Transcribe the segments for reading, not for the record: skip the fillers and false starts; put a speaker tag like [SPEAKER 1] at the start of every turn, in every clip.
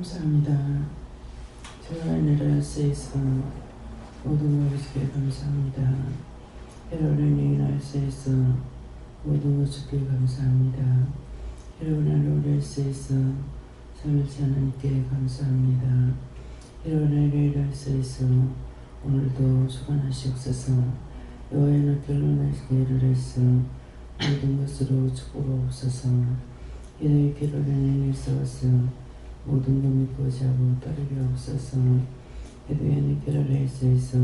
[SPEAKER 1] 감사합니다. 제가 하늘을 쓰이서 모든 것을 감사합니다. 여러분의 나를 쓰이서 모든 것을 감사합니다. 여러분의 노래를 쓰이서 삼일째 하나님께 감사합니다. 여러분의 일을 쓰이서 오늘도 수고하시옵소서. 여호와의 날결론의 일을 해서 모든 것으로 축복하옵소서. 이들의 길을 내는 일서서 모든 것 믿고 자고 따르게 없어서 에도의 길을 낼 수 있어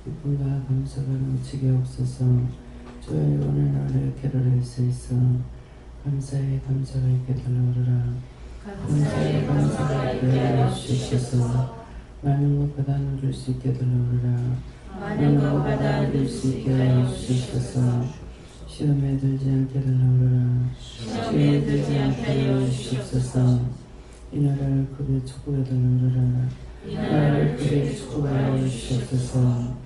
[SPEAKER 1] 기쁨과 감사가 넘치게 없어서 주의 원을 나를 길을 낼 수 있어 감사의 감사가 있게 달라오르라. 감사의 감사가 있게 하시옵소서. 많은 것보다 누릴 수 있게 달라오르라. 많은 것보다 누릴 수 있게 하시옵소서. 시험에 들지 않게 달라오르라. 시험에 들지 않게 하시옵소서. 이 나라를 크게 축복해 달라오르라. 이 나라를 크게 축복하여 주시옵소서.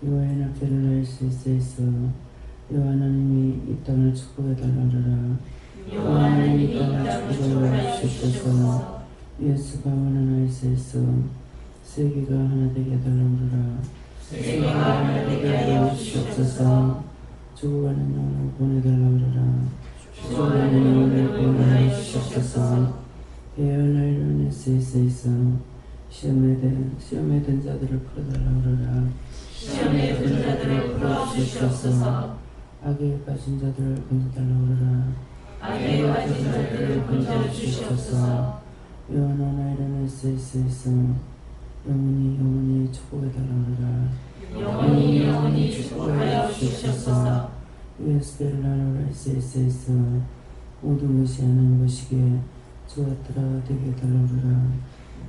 [SPEAKER 1] 여호와의 낙제를 낼 수 있어 여호와 하나님이 이 땅을 축복해 달라오르라. 여호와 하나님이 이 땅을 축복하여 주시옵소서. 예수가 원하나 있어 세계가 하나 되게 달라오르라. 세계가 하나 되게 하여 주시옵소서. 죽어가는 영혼을 보내달라오르라. 죽어가는 영혼을 보내달라 주시옵소서. 예언을 이뤄낼 수 있어 시험에 든 자들을 풀어달라오르라. 시험에 든 자들을 풀어주시옵소서. 악에 빠진 자들을 건져달라오르라. 악에 빠진 자들을 건져주시옵소서. 예언을 이뤄낼 수 있어 영원히 축복해달라오르라. 영원히 축복하여 주시옵소서. USB를 나눠낼 수 있어 모든 것이 하나님 것이기에 주었더라 되게 달라오르라.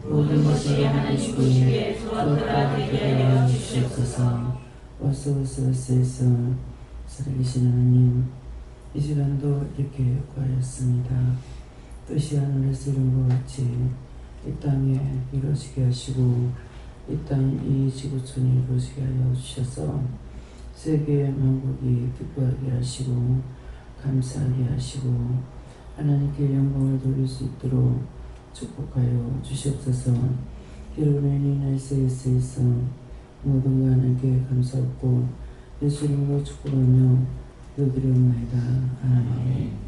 [SPEAKER 1] 모든 것이 하나님 보시기에 주었더라 되게 하여 주시옵소서. 어서 살아계신 하나님, 이 시간도 이렇게 구하였습니다. 뜻이 하늘에서 이룬 것 같이 이 땅에 이루어지게 하시고 이 땅 이 지구촌이 이루어지게 하여 주셔서 세계 만국이 기뻐하게 하시고 감사하게 하시고 하나님께 영광을 돌릴 수 있도록 축복하여 주시옵소서. 여러분의 인하에서 있어 모든 것 하나님께 감사하고 예수 이름으로 축복하며 기도드리옵나이다. 아멘.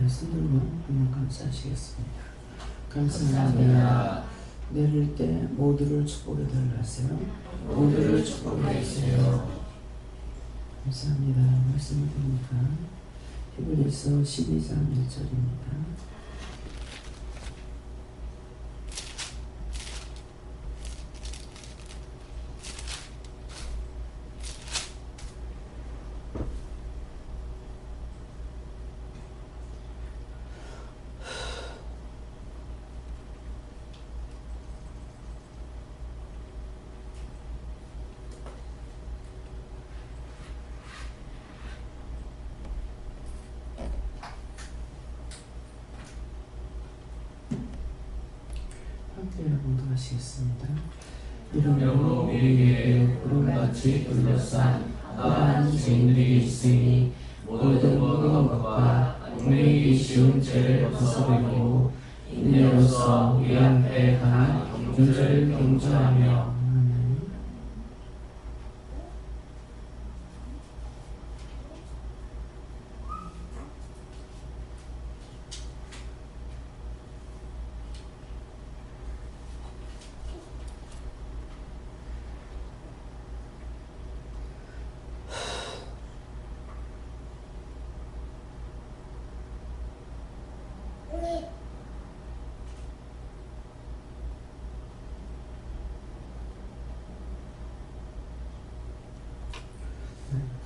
[SPEAKER 1] 손들고 한번 감사하시겠습니다. 감사합니다. 내릴 때 모두를 축복해 달라 하세요. 모두를 축복해 주세요. 감사합니다. 말씀을 드립니다. 히브리서 12장 1절입니다. 함께 봉독하시겠습니다. 이러므로 우리에게 구름같이 둘러싼 많은 죄인들이 있으니 모든 것과 우리에게 쉬운 죄를 벗어버리고 인내로서 우리 앞에 강한 경주를 경주하며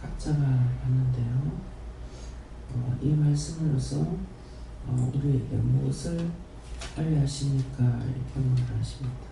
[SPEAKER 1] 각자가 봤는데요. 이 말씀으로서 우리에게 무엇을 하려 하십니까? 이렇게 말을 하십니다.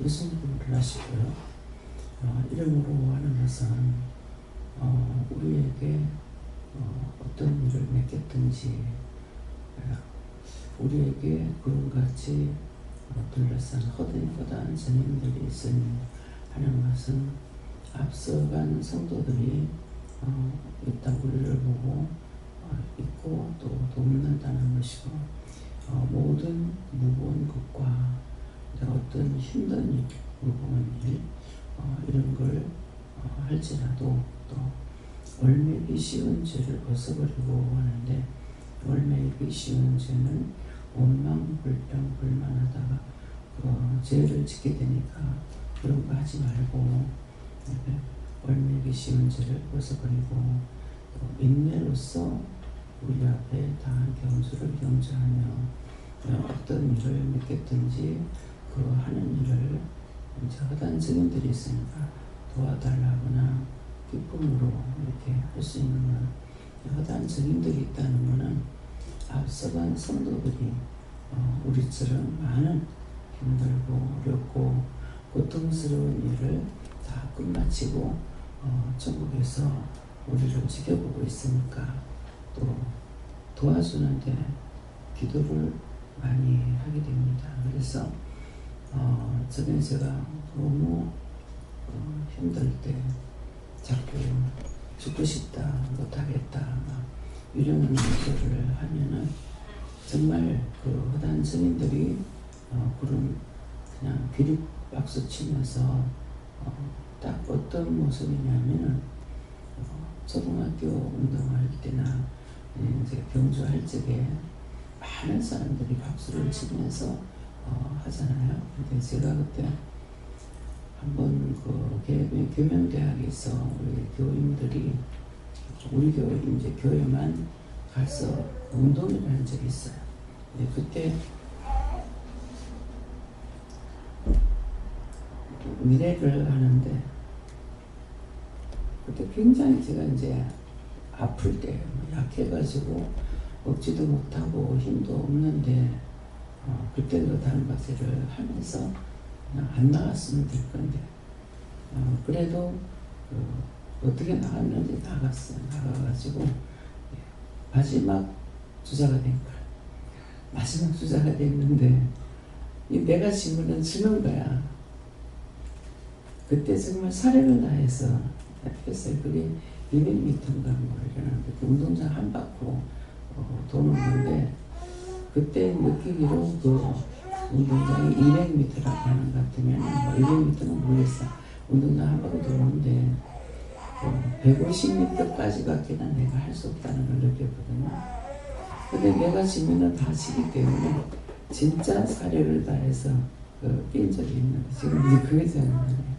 [SPEAKER 1] 예수님을 하시고요. 이름으로 하는 것은 우리에게 어떤 일을 맡겼든지 우리에게 구름같이 둘러싼 허다한 선임들이 있으니 하는 것은 앞서간 성도들이 일단 우리를 보고 있고 또 돕는다는 것이고 모든 무거운 것과 어떤 힘든 일, 무거운 일 이런 걸 할지라도 또 올매기 쉬운 죄를 벗어버리고 하는데 올매기 쉬운 죄는 원망, 불평, 불만하다가 죄를 짓게 되니까 그런 거 하지 말고 올매기 쉬운 죄를 벗어버리고 인내로서 우리 앞에 다한 경주를 경주하며 어떤 일을 맡겼든지 그 하는 일을 이제 허다한 증인들이 있으니까 도와달라거나 기쁨으로 이렇게 할 수 있는 건 허다한 증인들이 있다는 것은 앞서간 성도들이 우리처럼 많은 힘들고 어렵고 고통스러운 일을 다 끝마치고 천국에서 우리를 지켜보고 있으니까 또 도와주는데 기도를 많이 하게 됩니다. 그래서 저는 제가 너무 힘들 때 자꾸 죽고 싶다, 못하겠다 이런 기도를 하면은 정말 그 허다한 스님들이 그냥 기립박수 치면서 딱 어떤 모습이냐면은 초등학교 운동할 때나 이제 경주할 적에 많은 사람들이 박수를 치면서 하잖아요. 근데 제가 그때 한번 그 교명대학에서 우리 교인들이 우리 교회 이제 교회만 가서 운동을 한 적이 있어요. 근데 그때 미래를 하는데 그때 굉장히 제가 이제 아플 때 약해가지고 먹지도 못하고 힘도 없는데 그때도 다른 박세를 하면서 그냥 안 나갔으면 될 건데 그래도 어떻게 나갔는지 나갔어요. 나가가지고 마지막 주자가 된 거야. 마지막 주자가 됐는데 내가 지면은 지는 거야. 그때 정말 사례를 다해서 했어요. 그게 200m인가 뭐 이러는데 그 운동장 한 바퀴 도는 건데 그때 느끼기로 그 운동장이 200m라고 하는 것 같으면 뭐 200m는 모르겠어. 운동장 한 바퀴 도는데 150m까지밖에는 내가 할 수 없다는 걸 느꼈거든요. 근데 내가 지면은 다 지기 때문에 진짜 사례를 다해서 뛴 적이 있는 거. 지금 이제 그게 생각나네요.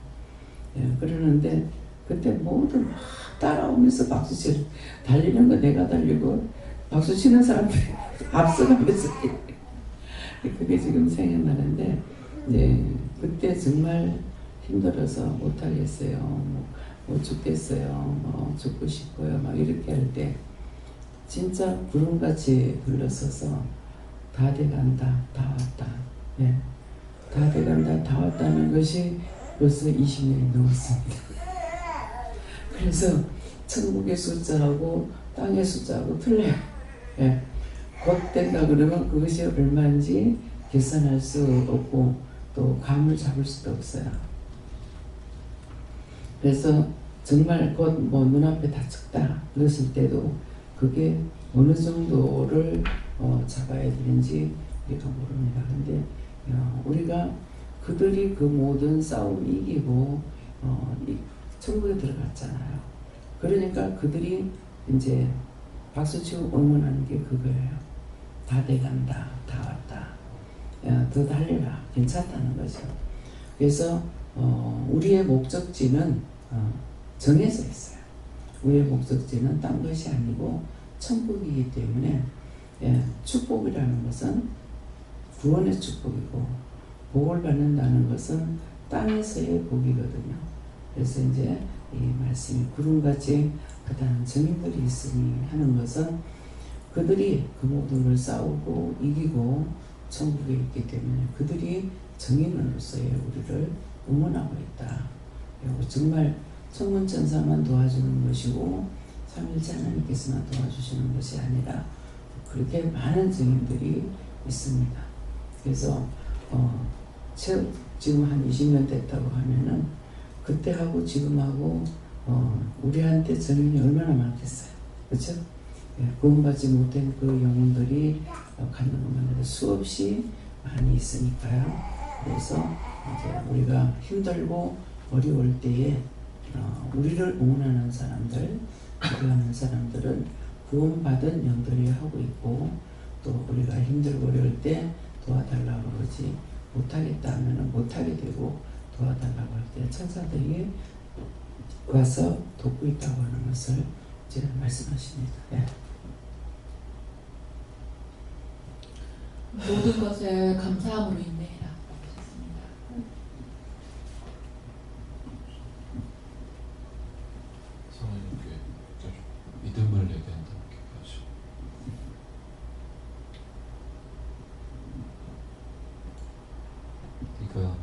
[SPEAKER 1] 예, 그러는데 그때 모두 막 따라오면서 박수치를 달리는 거 내가 달리고 박수치는 사람들이 앞서가면서 그게 지금 생각나는데 그때 정말 힘들어서 못하겠어요. 뭐 죽겠어요. 뭐 죽고 싶어요. 막 이렇게 할 때 진짜 구름같이 둘러서서 다 돼간다, 다 왔다. 예, 다 돼간다, 다 왔다는 것이 벌써 20년이 넘었습니다. 그래서 천국의 숫자하고 땅의 숫자하고 틀려요. 예, 곧 된다 그러면 그것이 얼마인지 계산할 수 없고 또 감을 잡을 수도 없어요. 그래서 정말 곧 뭐 눈앞에 닥쳤다 그랬을 때도 그게 어느 정도를 잡아야 되는지 우리가 모릅니다. 근데 우리가 그들이 그 모든 싸움 이기고 천국에 들어갔잖아요. 그러니까 그들이 이제 박수치고 응원하는 게 그거예요. 다 돼간다, 다 왔다. 야, 더 달려라, 괜찮다는 거죠. 그래서 우리의 목적지는 정해져 있어요. 우리의 목적지는 딴 것이 아니고 천국이기 때문에 축복이라는 것은 구원의 축복이고 복을 받는다는 것은 땅에서의 복이거든요. 그래서 이제 이 말씀이 구름같이 그다음 증인들이 있으니 하는 것은 그들이 그 모든 걸 싸우고 이기고 천국에 있기 때문에 그들이 정인으로서의 우리를 응원하고 있다. 그리고 정말 천군천사만 도와주는 것이고 삼일째 하나님께서만 도와주시는 것이 아니라 그렇게 많은 증인들이 있습니다. 그래서 지금 한 20년 됐다고 하면은 그때하고 지금하고 우리한테 증인이 얼마나 많겠어요. 그렇죠? 구원받지 못한 그 영혼들이 갖는 것만 해도 수없이 많이 있으니까요. 그래서 이제 우리가 힘들고 어려울 때에 우리를 응원하는 사람들, 기도하는 사람들은 구원받은 영들이 하고 있고, 또 우리가 힘들고 어려울 때 도와달라고 그러지 못하겠다 하면 못하게 되고, 도와달라고 할 때 천사들이 와서 돕고 있다고 하는 것을 이제 말씀하십니다. 네.
[SPEAKER 2] 모든 것을 감사함으로 인내해라. 하셨습니다.
[SPEAKER 3] 성령님께 믿음을 얘기한다고 얘기하시고 네가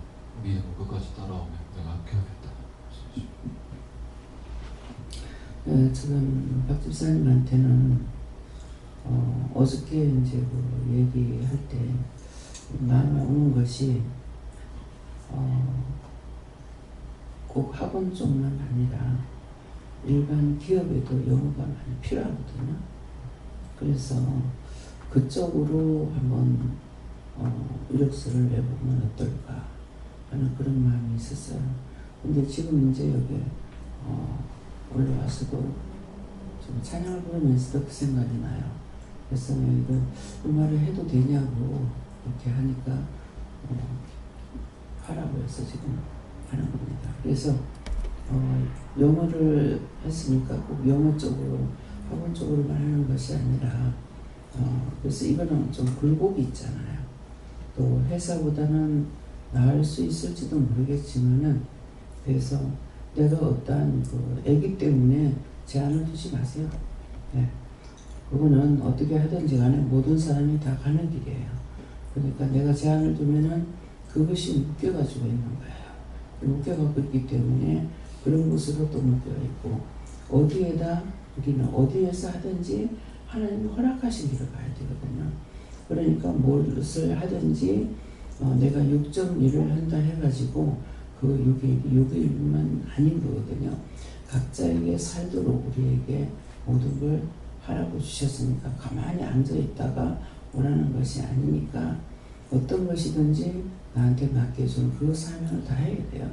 [SPEAKER 3] 믿음 끝까지 따라오면 내가 함께 하겠다.
[SPEAKER 1] 지금 박 집사님한테는 어저께 이제 그 얘기할 때 마음에 오는 것이 꼭 학원 쪽만 아니라 일반 기업에도 영어가 많이 필요하거든요. 그래서 그쪽으로 한번 이력서를 내보면 어떨까 하는 그런 마음이 있었어요. 근데 지금 이제 여기 올라와서도 좀 찬양을 부르면서도 그 생각이 나요. 그래서 이거 그 말을 해도 되냐고 이렇게 하니까 하라고 해서 지금 하는 겁니다. 그래서 영어를 했으니까 꼭 영어 쪽으로 학원 쪽으로만 하는 것이 아니라 그래서 이거는 좀 굴곡이 있잖아요. 또 회사보다는 나을 수 있을지도 모르겠지만은 그래서 내가 어떠한 그 애기 때문에 제한을 두지 마세요. 네. 그거는 어떻게 하든지 간에 모든 사람이 다 가는 길이에요. 그러니까 내가 제한을 두면은 그것이 묶여가지고 있는 거예요. 묶여가고 있기 때문에 그런 곳으로 또 묶여 있고 어디에다 우리는 어디에서 하든지 하나님이 허락하신 길을 가야 되거든요. 그러니까 무엇을 하든지 내가 6.1을 한다 해가지고 그 6일만 아닌 거거든요. 각자에게 살도록 우리에게 모든 걸 하라고 주셨으니까 가만히 앉아있다가 원하는 것이 아니니까 어떤 것이든지 나한테 맡겨준 그 사명을 다 해야 돼요.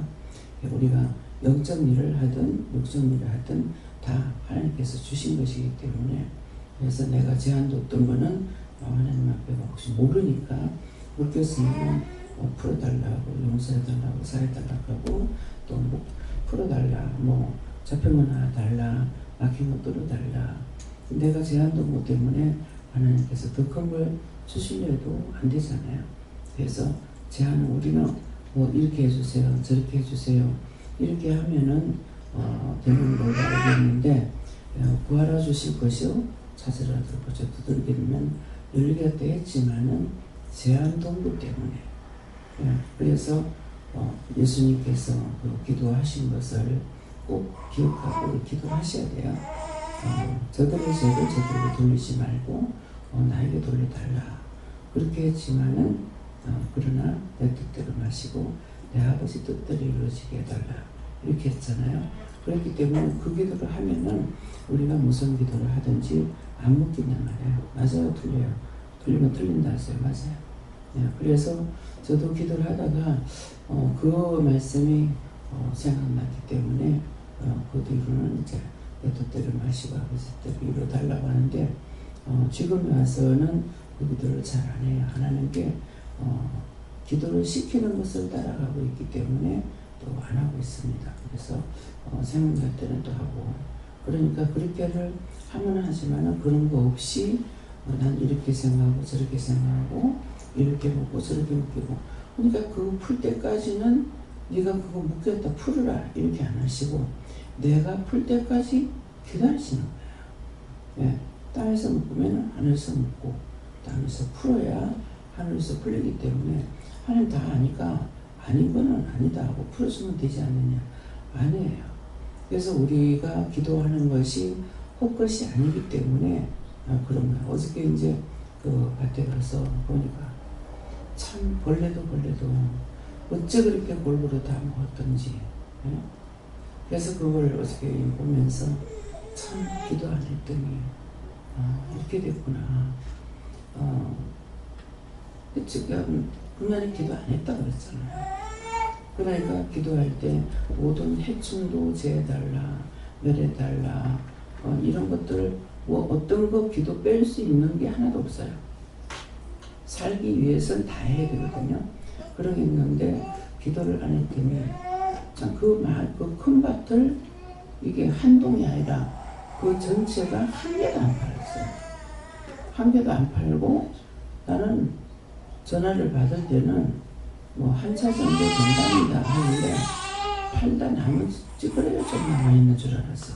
[SPEAKER 1] 우리가 0.1을 하든 6.1을 하든 다 하나님께서 주신 것이기 때문에 그래서 내가 제한 뒀던 거는 하나님 앞에 혹시 모르니까 묶였으면 풀어달라고 용서해달라고 사해달라고 하고 또 뭐 풀어달라 뭐 잡혀만 하나 달라 막힌 거 뚫어달라 내가 제한도 못 때문에 하나님께서 더 큰 걸 주시려 해도 안 되잖아요. 그래서 제한은 우리는 뭐 이렇게 해주세요 저렇게 해주세요 이렇게 하면은 되는 걸 알겠는데 구하라 주실 것이요 찾으라 들 것이요 두들기면 열리겠다 했지만은 제한 동부 때문에 그래서 예수님께서 그 기도하신 것을 꼭 기억하고 기도하셔야 돼요. 저들의 죄를 저들에게 돌리지 말고 나에게 돌려달라 그렇게 했지만은 그러나 내 뜻대로 마시고 내 아버지 뜻대로 이루어지게 해달라 이렇게 했잖아요. 그렇기 때문에 그 기도를 하면은 우리가 무슨 기도를 하든지 안 묻긴단 말이에요. 맞아요 틀려요. 틀리면 틀린다 하세요. 맞아요. 그래서 저도 기도를 하다가 그 말씀이 생각났기 때문에 그 뒤로는 이제 내 뜻대로 마시고 아버지 뜻대로 이루어달라고 하는데 지금 와서는 그 기도를 잘 안 해요. 하나님께 기도를 시키는 것을 따라가고 있기 때문에 또 안 하고 있습니다. 그래서 생각날 때는 또 하고 그러니까 그렇게를 하면 하지만 그런 거 없이 난 이렇게 생각하고 저렇게 생각하고 이렇게 먹고 저렇게 먹고 그러니까 그거 풀 때까지는 네가 그거 묶였다 풀어라 이렇게 안 하시고 내가 풀 때까지 기다리시는 거예요. 땅에서 묶으면 하늘에서 묶고 땅에서 풀어야 하늘에서 풀리기 때문에 하나님 다 아니까 아닌 거는 아니다 하고 풀어주면 되지 않느냐. 아니에요. 그래서 우리가 기도하는 것이 헛것이 아니기 때문에 그런 거예요. 어저께 이제 그 밭에 가서 보니까 참 벌레도 어째 그렇게 골고루 다 먹었던지. 예? 그래서 그걸 어저께 보면서 참 기도 안 했더니 이렇게 됐구나. 지금 분명히 기도 안 했다 그랬잖아요. 그러니까 기도할 때 모든 해충도 제해달라, 멸해달라, 이런 것들 뭐 어떤 거 기도 뺄 수 있는 게 하나도 없어요. 살기 위해서는 다 해야 되거든요. 그런 게 있는데 기도를 안 했더니 참 그 큰 밭을 이게 한 동이 아니라 그 전체가 한 개도 안 팔았어요. 한 개도 안 팔고 나는 전화를 받을 때는 뭐 한 차 정도 된답니다 하는데 팔다 남은 찌그레가 좀 남아있는 줄 알았어.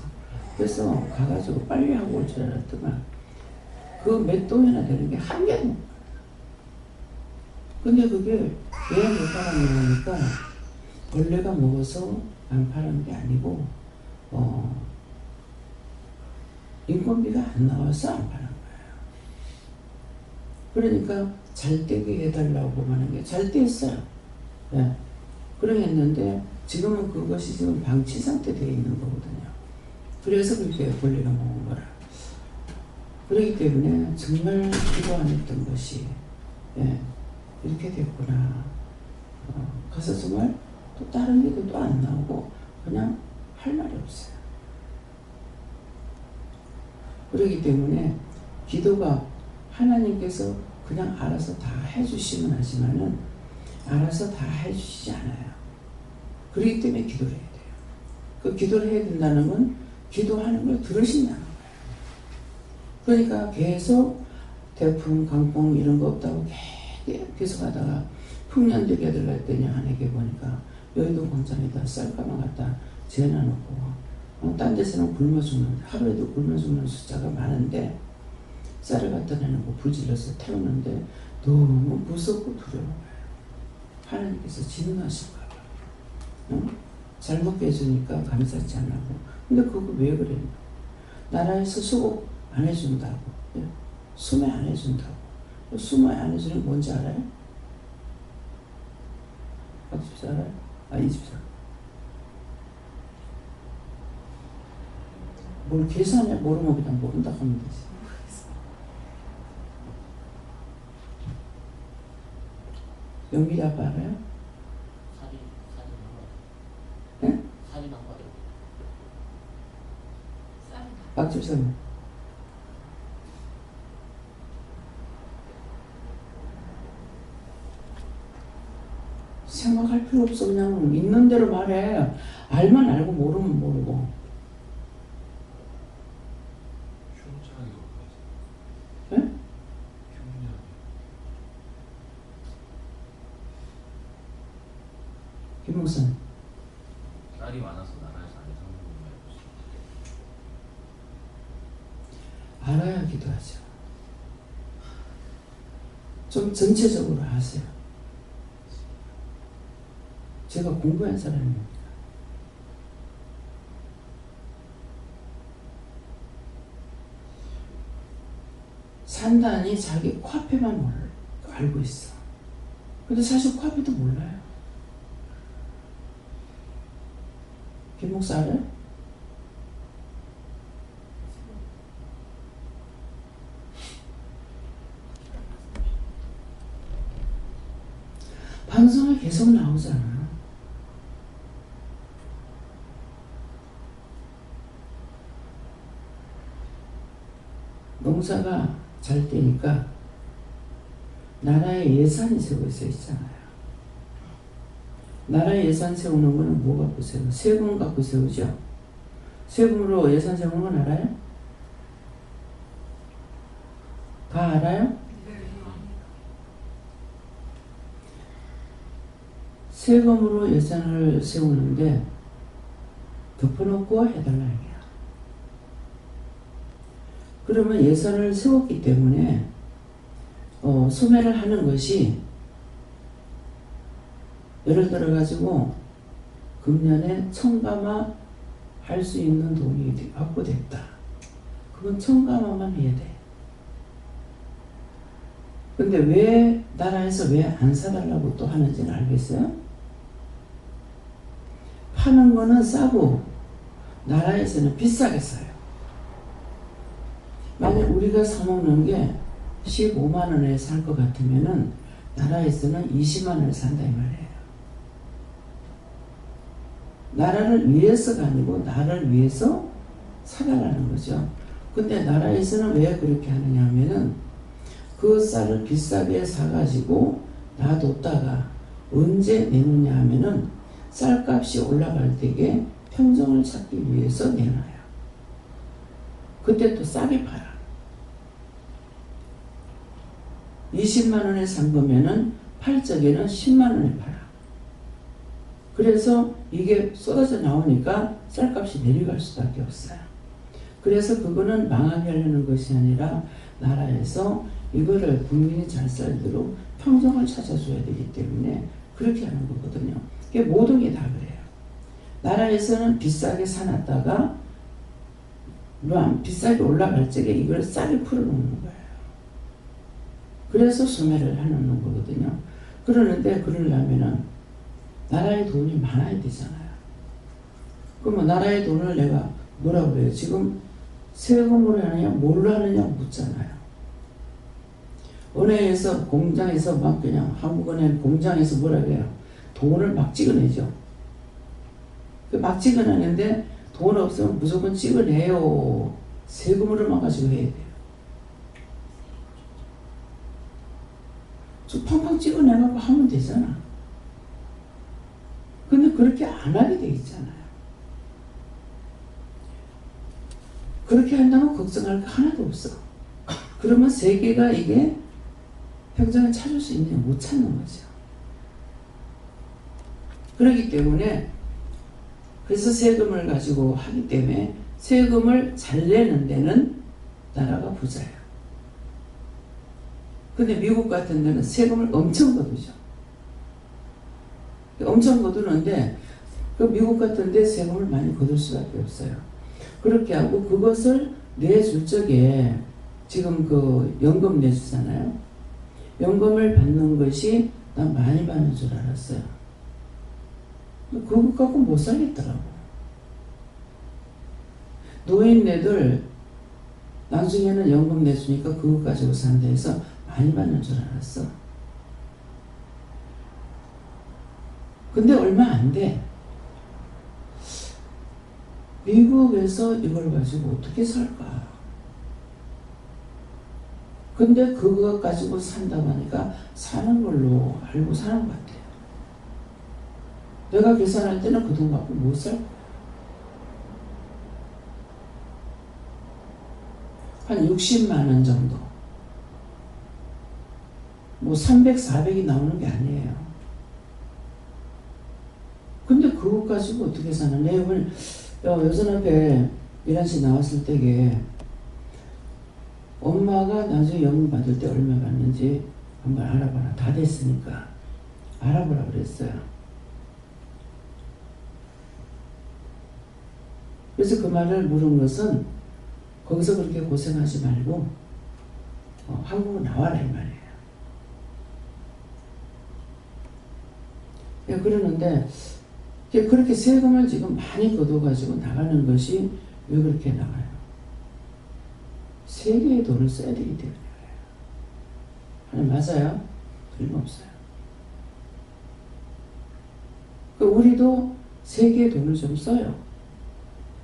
[SPEAKER 1] 그래서 가가지고 빨리 하고 올 줄 알았더만 그 몇 동이나 되는 게 한 개도 못 팔아요. 근데 그게 왜 못 팔았냐니까 벌레가 먹어서 안 파는 게 아니고 인건비가 안 나와서 안 파는 거예요. 그러니까 잘 떼게 해달라고 하는 게 잘 떼었어요. 네. 그러했는데 지금은 그것이 지금 방치 상태 되어 있는 거거든요. 그래서 그렇게 벌레가 먹은 거라. 그렇기 때문에 정말 기도 안 했던 것이 이렇게 됐구나. 가서 정말 또 다른 기도도 안 나오고 그냥 할 말이 없어요. 그렇기 때문에 기도가 하나님께서 그냥 알아서 다 해주시면 하지만은 알아서 다 해주시지 않아요. 그렇기 때문에 기도를 해야 돼요. 그 기도를 해야 된다는 건 기도하는 걸 들으신다는 거예요. 그러니까 계속 태풍, 강풍 이런 거 없다고 계속 하다가 풍년되게 들렸더니 한해게 보니까 여의도 광장에다 쌀가방 갖다 재놔놓고 딴 데서는 굶어 죽는데 하루에도 굶어 죽는 숫자가 많은데 쌀을 갖다 내놓고 불질러서 태우는데 너무 무섭고 두려워요. 하나님께서 진노하실까 봐. 응? 잘 먹게 해주니까 감사치 않고. 근데 그거 왜 그래요? 나라에서 수급 안 해준다고. 수매 안 해준다고. 수매 안 해주는 게 뭔지 알아요? 박집사 알아요? 이 집사. 뭘 계산해 모르면 그냥 모른다 하면 되지. 영길이 아빠 알아요? 네? 박집사님. 생각할 필요 없어. 그냥 있는 대로 말해. 알면 알고 모르면 모르고. 네? 김 목사님.
[SPEAKER 4] 딸이 많아서 나라에서 안 사는
[SPEAKER 1] 알아야 기도하죠. 좀 전체적으로 하세요. 제가 공부한 사람입니다. 산단이 자기 코앞에만 알고 있어. 근데 사실 코앞에도 몰라요. 김 목사 알아요? 방송에 계속 나오잖아. 농사가 잘 되니까 나라의 예산이 세워져 있잖아요. 나라의 예산 세우는 거는 뭐 갖고 세워? 세금 갖고 세우죠. 세금으로 예산 세우는 건 알아요? 다 알아요? 세금으로 예산을 세우는데 덮어놓고 해달라 이게요. 그러면 예산을 세웠기 때문에 소매를 하는 것이 예를 들어 가지고 금년에 청가마 할 수 있는 돈이 확보됐다. 그건 청가마만 해야 돼. 근데 왜 나라에서 왜 안 사달라고 또 하는지는 알겠어요? 파는 거는 싸고 나라에서는 비싸게 사요. 만약 우리가 사먹는 게 15만 원에 살 것 같으면은 나라에서는 20만 원에 산다 이 말이에요. 나라를 위해서가 아니고 나를 위해서 사달라는 거죠. 근데 나라에서는 왜 그렇게 하느냐 하면은 그 쌀을 비싸게 사가지고 놔뒀다가 언제 내놓냐 하면은 쌀값이 올라갈 때에 평정을 찾기 위해서 내놔요. 그때 또 싸게 팔아. 20만 원에 산 거면은 팔 적에는 10만 원에 팔아. 그래서 이게 쏟아져 나오니까 쌀값이 내려갈 수밖에 없어요. 그래서 그거는 망하게 하려는 것이 아니라 나라에서 이거를 국민이 잘 살도록 평정을 찾아줘야 되기 때문에 그렇게 하는 거거든요. 그게 모든 게 다 그래요. 나라에서는 비싸게 사놨다가 비싸게 올라갈 적에 이걸 싸게 풀어놓는 거예요. 그래서 소매를 해놓는 거거든요. 그러는데 그러려면은 나라의 돈이 많아야 되잖아요. 그러면 나라의 돈을 내가 뭐라고 그래요? 지금 세금으로 하느냐 뭘로 하느냐 묻잖아요. 은행에서 공장에서 막 그냥 한국은행 공장에서 뭐라 그래요? 돈을 막 찍어내죠. 막 찍어내는데 돈 없으면 무조건 찍어내요. 세금으로만 가지고 해야 돼요. 좀 팡팡 찍어내갖고 하면 되잖아. 근데 그렇게 안 하게 돼 있잖아요. 그렇게 한다면 걱정할 게 하나도 없어. 그러면 세계가 이게 평정을 찾을 수 있느냐 못 찾는 거죠. 그렇기 때문에 그래서 세금을 가지고 하기 때문에 세금을 잘 내는 데는 나라가 부자예요. 근데 미국 같은 데는 세금을 엄청 거두죠. 엄청 거두는데 그 미국 같은 데 세금을 많이 거둘 수밖에 없어요. 그렇게 하고 그것을 내줄 적에 지금 그 연금 내주잖아요. 연금을 받는 것이 난 많이 받는 줄 알았어요. 그거 갖고 못 살겠더라고. 노인네들 나중에는 연금 내주니까 그거 가지고 산다 해서 많이 받는 줄 알았어. 근데 얼마 안 돼. 미국에서 이걸 가지고 어떻게 살까? 근데 그거 가지고 산다고 하니까 사는 걸로 알고 사는 것 같아요. 내가 계산할 때는 그 돈 갖고 못 살 거야. 한 60만 원 정도. 뭐 300, 400이 나오는 게 아니에요. 근데 그거 가지고 어떻게 사나? 내가 오늘 여전하게 11시 나왔을 때에 엄마가 나중에 연금 받을 때 얼마 받는지 한번 알아봐라. 다 됐으니까 알아보라 그랬어요. 그래서 그 말을 물은 것은 거기서 그렇게 고생하지 말고 한국으로 나와라 이 말이에요. 예, 그러는데 그렇게 세금을 지금 많이 걷어가지고 나가는 것이 왜 그렇게 나가요? 세계의 돈을 써야 되기 때문에 그래요. 맞아요? 틀림없어요. 우리도 세계의 돈을 좀 써요.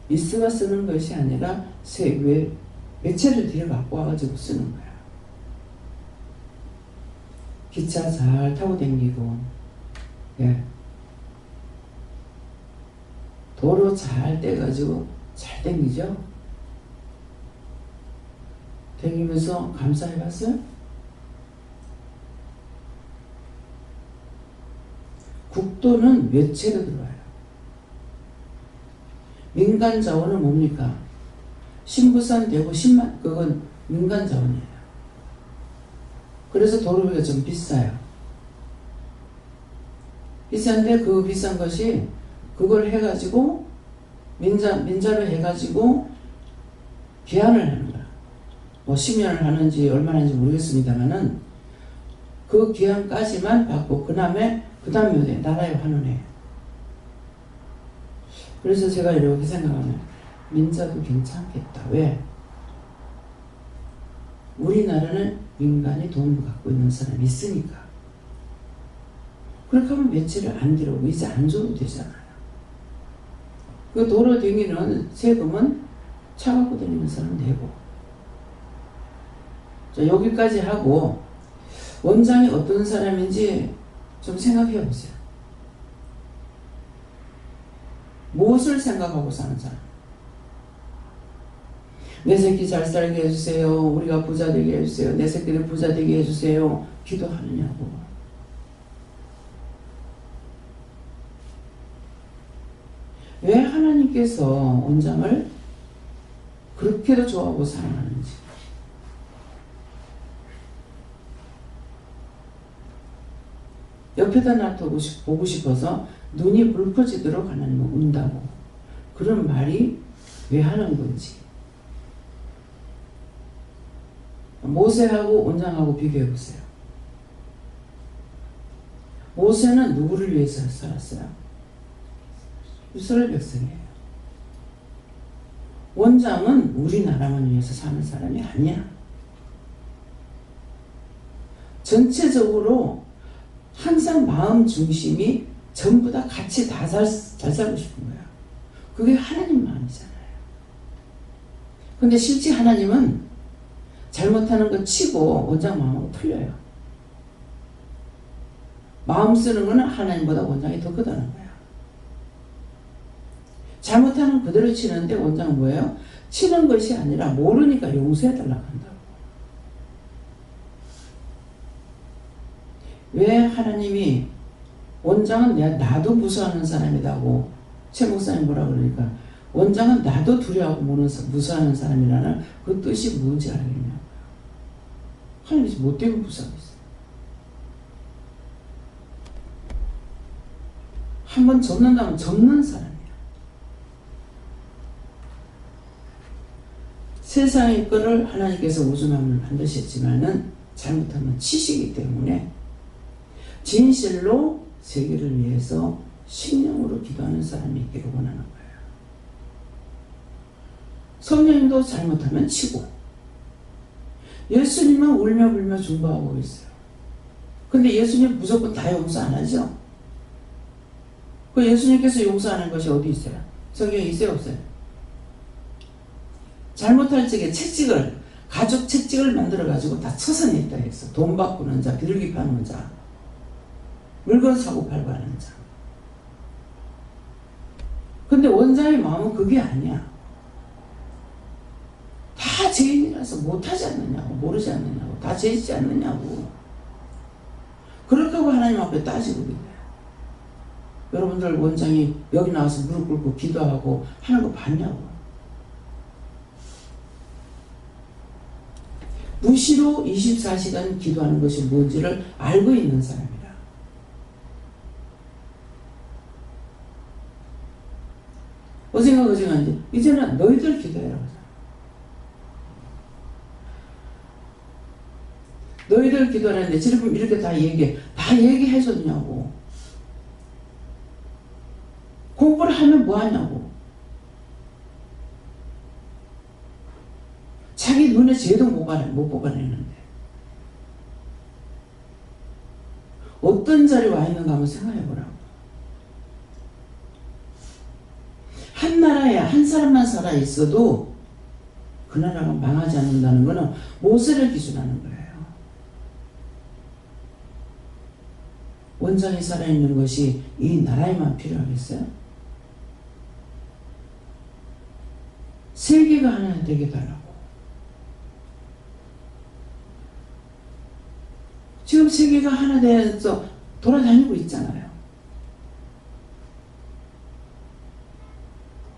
[SPEAKER 1] 있어가 쓰는 것이 아니라 매체를 뒤에 갖고 와가지고 쓰는 거야. 기차 잘 타고 다니고, 예. 도로 잘 떼가지고 잘 다니죠? 다니면서 감사해봤어요? 국도는 매체로 들어와요. 민간 자원은 뭡니까? 신부산 대구 10만, 그건 민간 자원이에요. 그래서 도로비가 좀 비싸요. 비싼데 그 비싼 것이 그걸 해가지고 민자로 해가지고 계약을 하는 거야. 뭐 10년을 하는지 얼마나 하는지 모르겠습니다만은 그 기한까지만 받고 그 다음에 나라에 환원해. 그래서 제가 이렇게 생각하면 민자도 괜찮겠다. 왜? 우리나라는 민간이 돈을 갖고 있는 사람이 있으니까. 그렇게 하면 며칠을 안 들어오고 이제 안 줘도 되잖아요. 그 도로 댕기는 세금은 차 갖고 다니는 사람 내고. 자, 여기까지 하고 원장이 어떤 사람인지 좀 생각해 보세요. 무엇을 생각하고 사는 사람? 내 새끼 잘 살게 해주세요. 우리가 부자 되게 해주세요. 내 새끼들 부자 되게 해주세요. 기도하느냐고. 왜 하나님께서 원장을 그렇게도 좋아하고 사랑하는지. 옆에다 놔두고 보고 싶어서 눈이 불 꺼지도록 하나님은 운다고. 그런 말이 왜 하는 건지. 모세하고 원장하고 비교해 보세요. 모세는 누구를 위해서 살았어요? 이스라엘 백성이에요. 원장은 우리나라만 위해서 사는 사람이 아니야. 전체적으로 항상 마음 중심이 전부 다 같이 다 잘 살고 싶은 거야. 그게 하나님 마음이잖아요. 근데 실제 하나님은 잘못하는 거 치고 원장 마음하고 틀려요. 마음 쓰는 거는 하나님보다 원장이 더 크다는 거야. 잘못하는 그대로 치는데 원장은 뭐예요? 치는 것이 아니라 모르니까 용서해달라고 한다고. 왜 하나님이 원장은 나도 무서워하는 사람이라고 최 목사님 뭐라 그러니까 원장은 나도 두려워하고 무서워하는 사람이라는 그 뜻이 뭔지 알겠냐고. 하나님이 뭐 때문에 무서워했어요? 한번 접는다면 접는 사람이야. 세상의 거를 하나님께서 우준함을 만드셨지만은 잘못하면 치시기 때문에 진실로 세계를 위해서 신령으로 기도하는 사람이 있기를 원하는 거예요. 성령님도 잘못하면 치고 예수님은 울며 불며 중보하고 있어요. 근데 예수님 무조건 다 용서 안 하죠? 그 예수님께서 용서하는 것이 어디 있어요? 성경에 있어요, 없어요? 잘못할 적에 채찍을, 가죽 채찍을 만들어가지고 다 쳐서 냈다 했어. 돈 바꾸는 자, 비둘기 파는 자, 물건 사고 팔고 하는 자. 근데 원장의 마음은 그게 아니야. 다 죄인이라서 못하지 않느냐고, 모르지 않느냐고, 다 죄지지 않느냐고. 그렇게 하고 하나님 앞에 따지고 그래. 여러분들 원장이 여기 나와서 무릎 꿇고 기도하고 하는 거 봤냐고. 무시로 24시간 기도하는 것이 뭔지를 알고 있는 사람이라. 어젠가 그젠가인데 이제는 너희들 기도해라. 너희들 기도하는데 지금 이렇게 다 얘기해줬냐고. 공부를 하면 뭐하냐고. 자기 눈에 죄도 못 뽑아내는데 어떤 자리에 와 있는가 한번 생각해보라고. 한 나라에 한 사람만 살아있어도 그 나라가 망하지 않는다는 것은 모세를 기준하는 거예요. 원장이 살아있는 것이 이 나라에만 필요하겠어요? 세계가 하나 되게 달라고. 지금 세계가 하나 돼서 돌아다니고 있잖아요.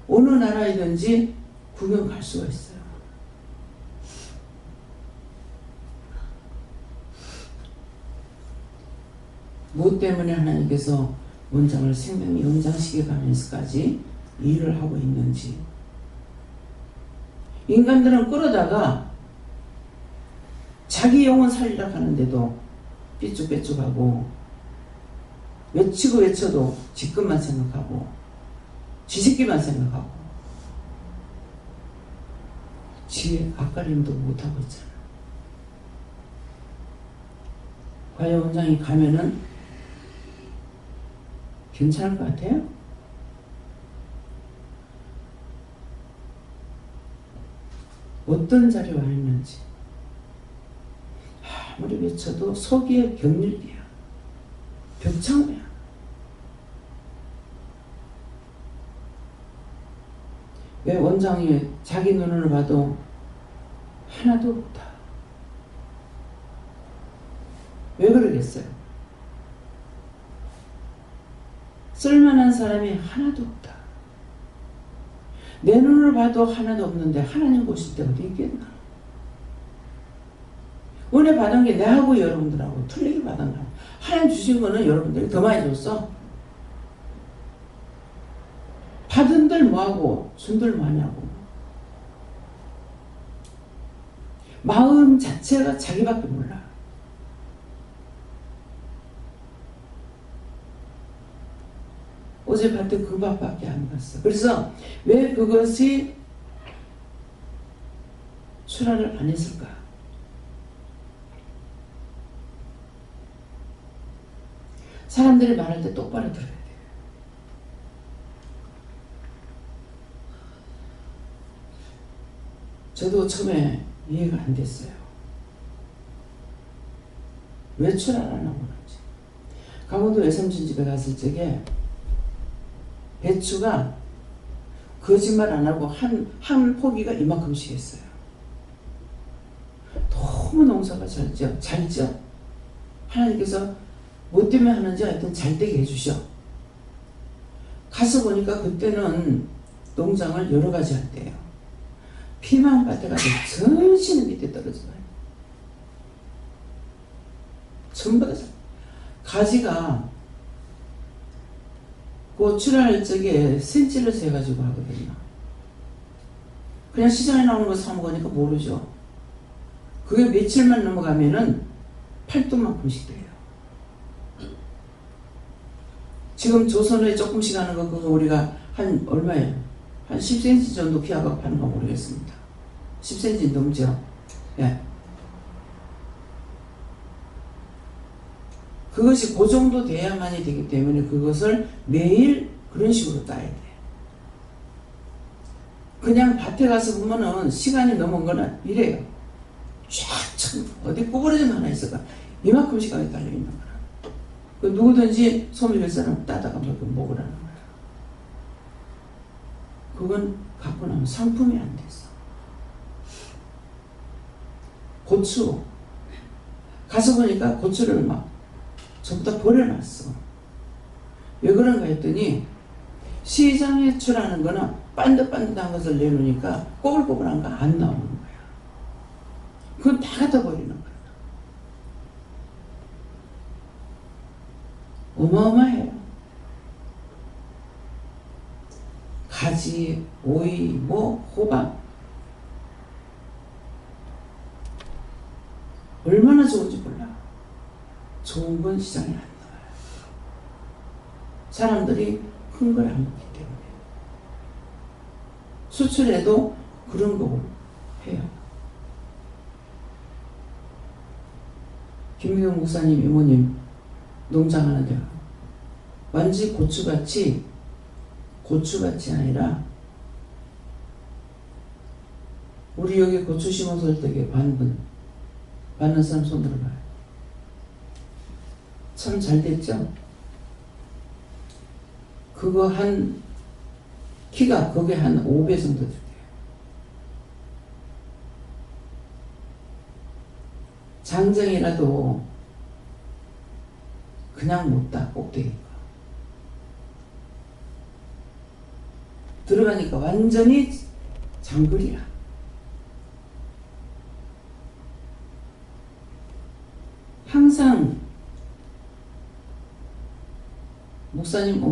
[SPEAKER 1] 어느 나라이든지 구경 갈 수가 있어요. 무엇 때문에 하나님께서 원장을 생명 연장시켜 가면서까지 일을 하고 있는지. 인간들은 끌어다가 자기 영혼 살리려 하는데도 삐쭉빼쭉하고 외치고 외쳐도 지금만 생각하고 지새끼만 생각하고 지 앞가림도 못하고 있잖아. 과연 원장이 가면은 괜찮을 것 같아요? 어떤 자리에 와 있는지 아무리 외쳐도 속이 격렬이야. 벽창이야. 왜 원장이 자기 눈으로 봐도 하나도 없다. 왜 그러겠어요? 쓸만한 사람이 하나도 없다. 내 눈으로 봐도 하나도 없는데 하나님 보실 때 어디 있겠나? 은혜 받은 게 내하고 여러분들하고 틀리게 받은 거야. 하나님 주신 거는 여러분들이 더 많이 줬어. 받은들 뭐하고 준들 뭐하냐고. 마음 자체가 자기밖에 몰라. 어제 밭에 그 밥밖에 안 봤어. 그래서 왜 그것이 출하를 안 했을까? 사람들이 말할 때 똑바로 들어야 돼. 저도 처음에 이해가 안 됐어요. 왜 출하를 안 하고 그런지. 강원도 외삼촌 집에 갔을 적에 배추가 거짓말 안 하고 한 포기가 이만큼씩 했어요. 너무 농사가 잘 쪄. 하나님께서 뭐 때문에 하는지 하여튼 잘 되게 해주셔. 가서 보니까 그때는 농장을 여러 가지 한대요. 피망밭에 가서 전신은 밑에 떨어져요. 전부 다 가지가 고추를 적에 센치를 세가지고 하거든요. 그냥 시장에 나오는 거 사 먹으니까 모르죠. 그게 며칠만 넘어가면은 팔뚝만큼씩 돼요. 지금 조선에 조금씩 하는 거 그거 우리가 한 얼마예요? 한 10cm 정도 키워가 파는 거 모르겠습니다. 10cm 넘죠? 예. 그것이 그 정도 돼야만이 되기 때문에 그것을 매일 그런 식으로 따야 돼. 그냥 밭에 가서 보면은 시간이 넘은 거는 이래요. 쫙 어디 구부러진 거 하나 있을까? 이만큼 시간이 달려있는 거라. 그 누구든지 소멸될 사람 따다가 먹으라는 거야. 그건 갖고 나면 상품이 안 됐어. 고추 가서 보니까 고추를 막 전부 다 버려놨어. 왜 그런가 했더니 시장에 출하는 거는 반듯반듯한 것을 내놓으니까 꼬불꼬불한 거 안 나오는 거야. 그건 다 갖다 버리는 거야. 어마어마해요. 가지, 오이, 호박 얼마나 좋은지 몰라. 좋은 건 시장에 안 나와요. 사람들이 큰 걸 안 먹기 때문에. 수출해도 그런 거 해요. 김미경 목사님 이모님 농장 하는데 완전히 고추같이 아니라 우리 여기 고추 심어서 되게 받는 사람 손 들어봐요. 참 잘 됐죠? 그거 키가 거기에 한 5배 정도 돼요. 장정이라도 그냥 못 따, 꼭대기가. 들어가니까 완전히 장거리야. 항상 목사님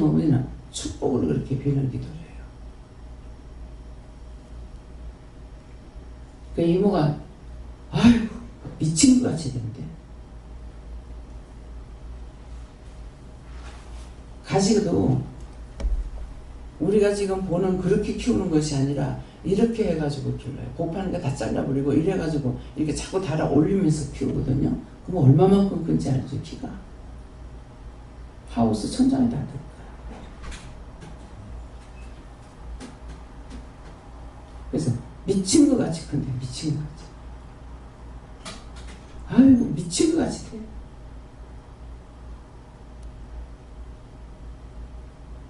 [SPEAKER 1] 어머니는 축복을 그렇게 비는 기도를 해요. 그 이모가 아이고 미친 것 같이 된대. 가지도 우리가 지금 보는 그렇게 키우는 것이 아니라 이렇게 해가지고 길러요. 복파는 거 다 잘라버리고 이래가지고 이렇게 자꾸 달아 올리면서 키우거든요. 그럼 얼마만큼 큰지 알죠, 키가. 하우스 천장에 다 들 거야. 그래서 미친 것 같이 큰데, 미친 것 같이. 아이고, 미친 것 같이 돼.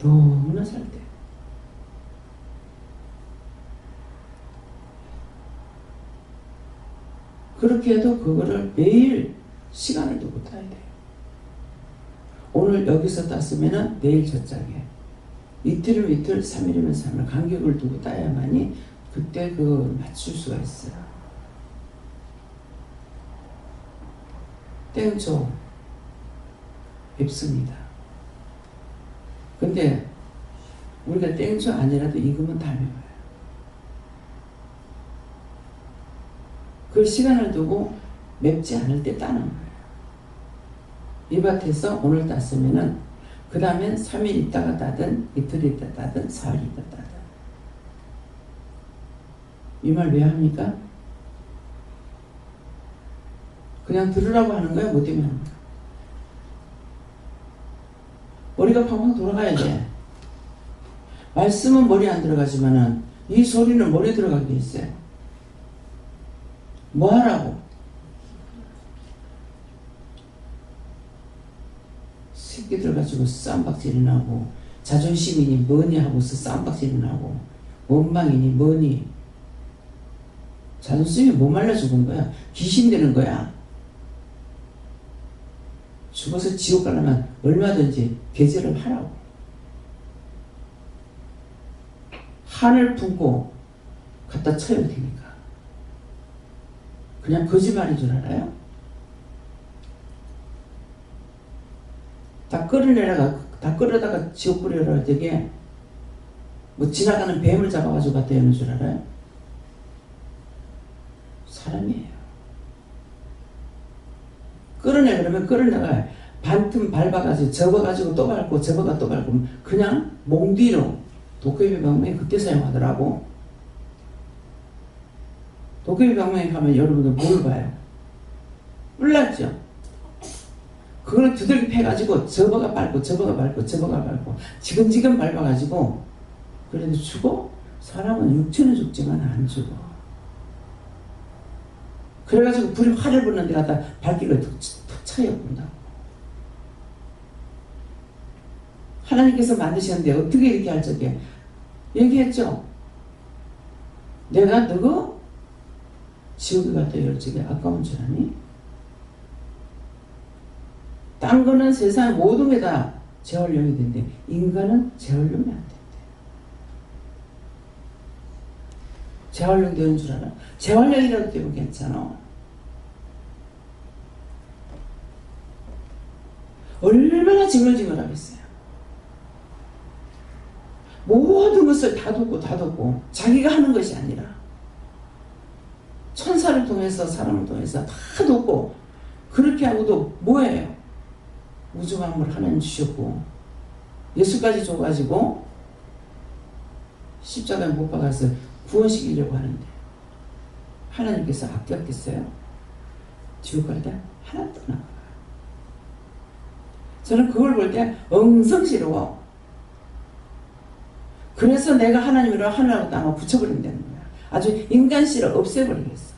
[SPEAKER 1] 너무나 잘 돼. 그렇게 해도 그거를 매일 시간을 두고 따야 돼요. 오늘 여기서 땄으면은 내일 저짝에, 이틀이면 이틀, 3일이면 3일 간격을 두고 따야만이 그때 그 맞출 수가 있어요. 땡초 뵙습니다. 근데 우리가 땡초 아니라도 익으면 다 매워요. 그 시간을 두고 맵지 않을 때 따는 거예요. 이 밭에서 오늘 땄으면은 그 다음엔 3일 있다가 따든 이틀 있다 따든 4일 있다 따든. 이 말 왜 합니까? 그냥 들으라고 하는 거야? 뭐 때문에 하는 거야? 머리가 팡팡 돌아가야 돼. 말씀은 머리에 안 들어가지만은 이 소리는 머리에 들어가게 있어요. 뭐 하라고? 새끼들 가지고 쌈박질이 나고 자존심이니 뭐니 하고서 쌈박질이 나고 원망이니 뭐니. 자존심이 못 말라 죽은 거야. 귀신 되는 거야. 죽어서 지옥 가려면 얼마든지 배제를 하라고. 한을 품고 갖다 쳐야 되니까. 그냥 거짓말인 줄 알아요? 다 끌어다가 지옥 끌어라 되게 뭐 지나가는 뱀을 잡아가지고 갖다 여는 줄 알아요? 사람이에요. 끌어내 그러면 끌어내가 반틈 밟아가지고 접어가지고 또 밟고 접어가 또 밟고 그냥 몽 뒤로 도깨비 방망이 그때 사용하더라고. 도깨비 방망이 하면 여러분들 뭘 봐요? 몰랐죠? 그걸 두들기 패가지고 접어가 밟고 접어가 밟고 접어가 밟고 지금지금 밟아가지고 그래도 죽어? 사람은 육체는 죽지만 안 죽어. 그래가지고 불이 화를 부는데 갖다 발길을 툭 차여 본다고. 하나님께서 만드셨는데 어떻게 이렇게 할 적에 얘기했죠. 내가 너가 지옥에 갔다 열 적에 아까운 줄 아니? 딴 거는 세상 모든 게 다 재활용이 된대. 인간은 재활용이 안 된대. 재활용 되는 줄 알아? 재활용이라도 되면 괜찮아. 얼마나 징글징글하겠어요. 모든 것을 다 돕고 자기가 하는 것이 아니라 천사를 통해서 사람을 통해서 다 돕고 그렇게 하고도 뭐예요? 우주 만물 하나님 주셨고 예수까지 줘가지고 십자가에 못 박아서 구원시키려고 하는데 하나님께서 아꼈겠어요? 지옥 갈 때 하나도 안 아까워요. 저는 그걸 볼 때 엉성스러워. 그래서 내가 하나님이라고 하늘하고 땅을 붙여버린다는 거야. 아주 인간씨를 없애버리겠어.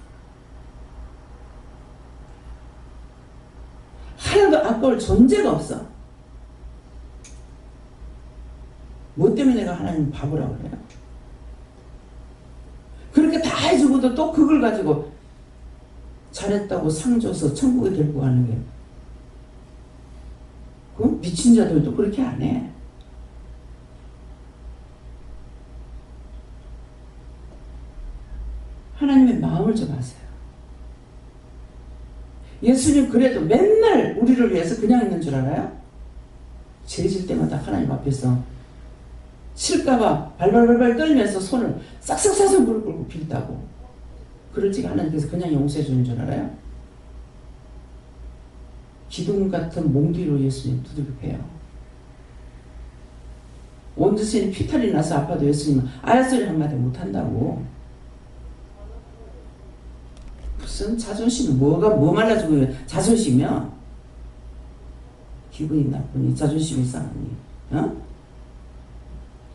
[SPEAKER 1] 하나도 아까울 존재가 없어. 뭐 때문에 내가 하나님 바보라고 그래요? 그렇게 다 해주고도 또 그걸 가지고 잘했다고 상 줘서 천국에 데리고 가는 게 그건 미친 자들도 그렇게 안 해. 하나님의 마음을 좀 아세요. 예수님 그래도 맨날 우리를 위해서 그냥 있는 줄 알아요? 죄질 때마다 하나님 앞에서 실까봐 발발발발 떨면서 손을 싹싹싹싹 무릎 꿇고 빌다고. 그럴지가 하나님께서 그냥 용서해 주는 줄 알아요? 기둥 같은 몽 뒤로 예수님 두들겨 패요. 온 자신이 피탈이 나서 아파도 예수님은 아야소리 한마디 못한다고. 무슨 자존심이 뭐 말라주고 자존심이야. 기분이 나쁘니 자존심이 상하니. 어?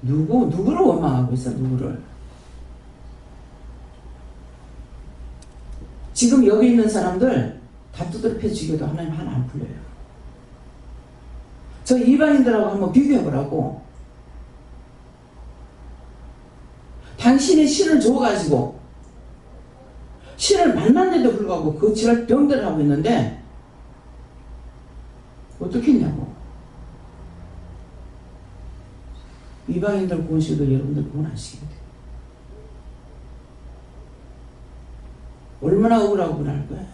[SPEAKER 1] 누구를 원망하고 있어? 누구를? 지금 여기 있는 사람들 다 두드려 패 죽여도 하나님 하나 안 풀려요. 저 이방인들하고 한번 비교해보라고. 당신이 신을 줘가지고 신을 만났는데도 불구하고 그 지랄 병들을 하고 있는데 어떻게 했냐고. 이방인들 구원시켜도 여러분들 구원 안 시키게 돼요. 얼마나 억울하고 할 거야.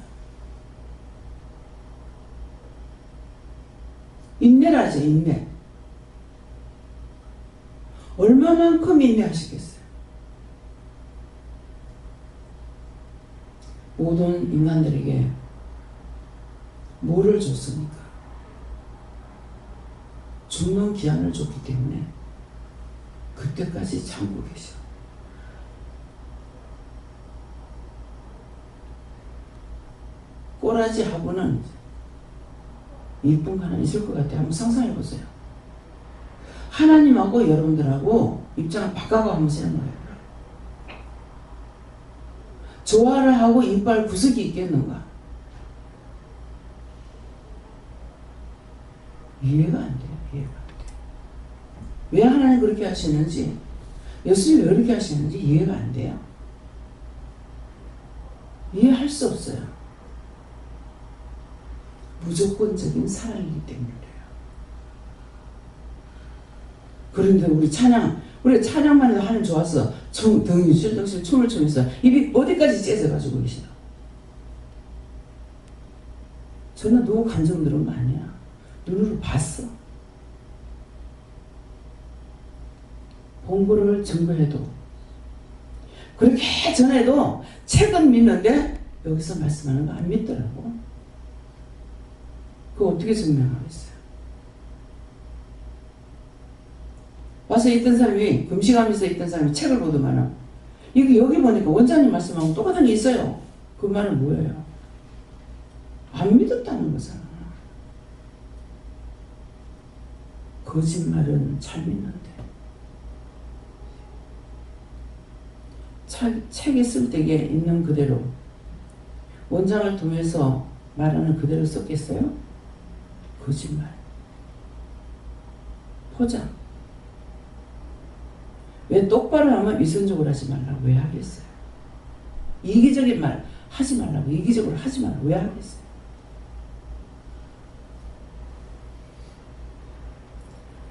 [SPEAKER 1] 인내라죠, 인내. 얼마만큼 인내하시겠어요? 모든 인간들에게 뭐를 줬습니까? 죽는 기한을 줬기 때문에 그때까지 참고 계셔. 꼬라지하고는 이쁜 거 하나 있을 것 같아요. 한번 상상해 보세요. 하나님하고 여러분들하고 입장을 바꿔가 한번 생각해요. 조화를 하고 이빨 구석이 있겠는가? 이해가 안 돼요. 이해가 안 돼요. 왜 하나님 그렇게 하시는지, 예수님이 왜 그렇게 하시는지 이해가 안 돼요. 이해할 수 없어요. 무조건적인 사랑이기 때문에 그래요. 그런데 우리 찬양만 해도 하나님 좋았어. 등이 실덕실 춤을 추면서 입이 어디까지 째져가지고 계시나. 저는 누구 감정 들은 거 아니야. 눈으로 봤어. 본거를 증거해도 그렇게 전해도 책은 믿는데 여기서 말씀하는 거 안 믿더라고. 그거 어떻게 증명하겠어요? 와서 있던 사람이, 금식하면서 있던 사람이 책을 보더만은, 이게 여기 보니까 원장님 말씀하고 똑같은 게 있어요. 그 말은 뭐예요? 안 믿었다는 거잖아. 거짓말은 잘 믿는데. 책에 쓸 때에 있는 그대로, 원장을 통해서 말하는 그대로 썼겠어요? 거짓말. 포장. 왜 똑바로 하면 위선적으로 하지 말라고 왜 하겠어요? 이기적인 말 하지 말라고, 이기적으로 하지 말라고 왜 하겠어요?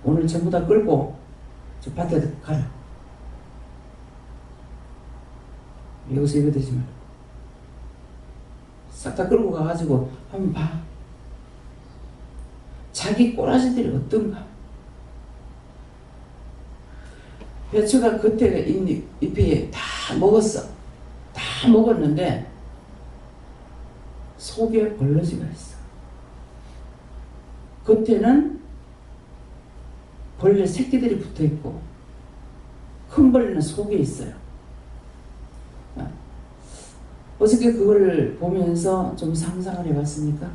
[SPEAKER 1] 오늘 전부 다 끌고 저 밭에 가라. 여기서 이거 되지 말고 싹 다 끌고 가가지고 한번 봐. 자기 꼬라지들이 어떤가? 배추가 겉에 잎이 다 먹었어. 다 먹었는데 속에 벌러지가 있어. 겉에는 벌레 새끼들이 붙어있고 큰 벌레는 속에 있어요. 어저께 그걸 보면서 좀 상상을 해봤습니까?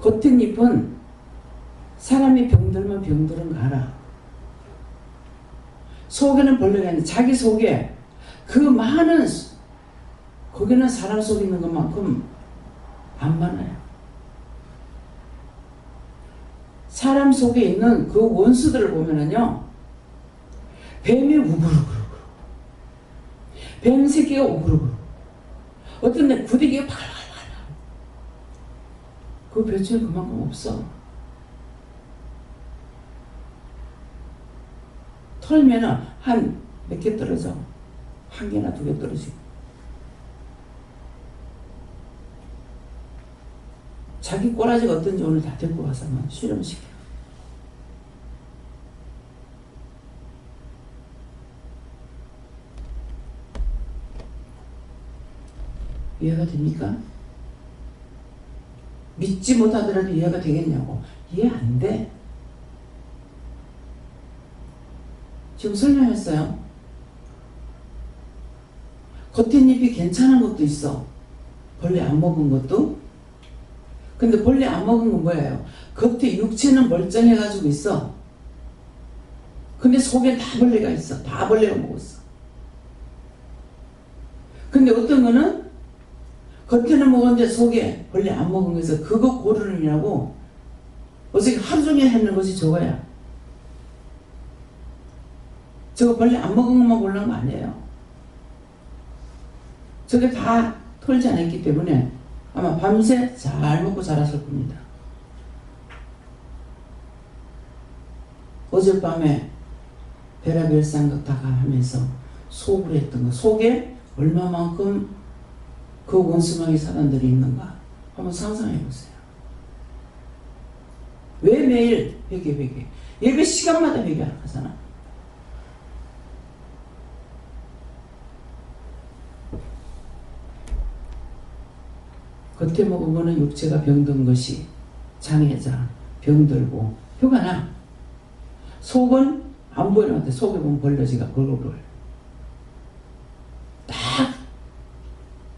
[SPEAKER 1] 겉은 잎은 사람이 병들면 병들은 거 알아. 속에는 벌레가 있는데 자기 속에 그 많은, 거기는 사람 속에 있는 것만큼 안 많아요. 사람 속에 있는 그 원수들을 보면은요, 뱀이 우글우글, 뱀 새끼가 우글우글, 어떤 데 구데기가 팔팔팔. 그 배추에 그만큼 없어. 털면은 한 몇 개 떨어져. 한 개나 두 개 떨어지고. 자기 꼬라지가 어떤지 오늘 다 데리고 가서 한번 실험시켜요. 이해가 됩니까? 믿지 못하더라도 이해가 되겠냐고. 이해 안 돼. 지금 설명했어요. 겉에잎이 괜찮은 것도 있어. 벌레 안 먹은 것도. 근데 벌레 안 먹은 건 뭐예요? 겉에 육체는 멀쩡해가지고 있어. 근데 속에 다 벌레가 있어. 다 벌레가 먹었어. 근데 어떤 거는 겉에는 먹었는데 속에 벌레 안 먹은 거에서 그거 고르느냐고. 어저께 하루 종일 했는 것이 저거야. 저거 벌레 안 먹은 것만 고르는 거 아니에요. 저게 다 털지 않았기 때문에 아마 밤새 잘 먹고 자랐을 겁니다. 어젯밤에 베라별상각 다 하면서 속으로 했던 거, 속에 얼마만큼 그 원수마귀 사람들이 있는가 한번 상상해 보세요. 왜 매일 회개 예배 시간마다 회개하잖아. 겉에 먹으면 육체가 병든 것이 장애자, 병들고 표가 나. 속은 안 보이는데 속에 보면 벌레지가 벌벌벌. 딱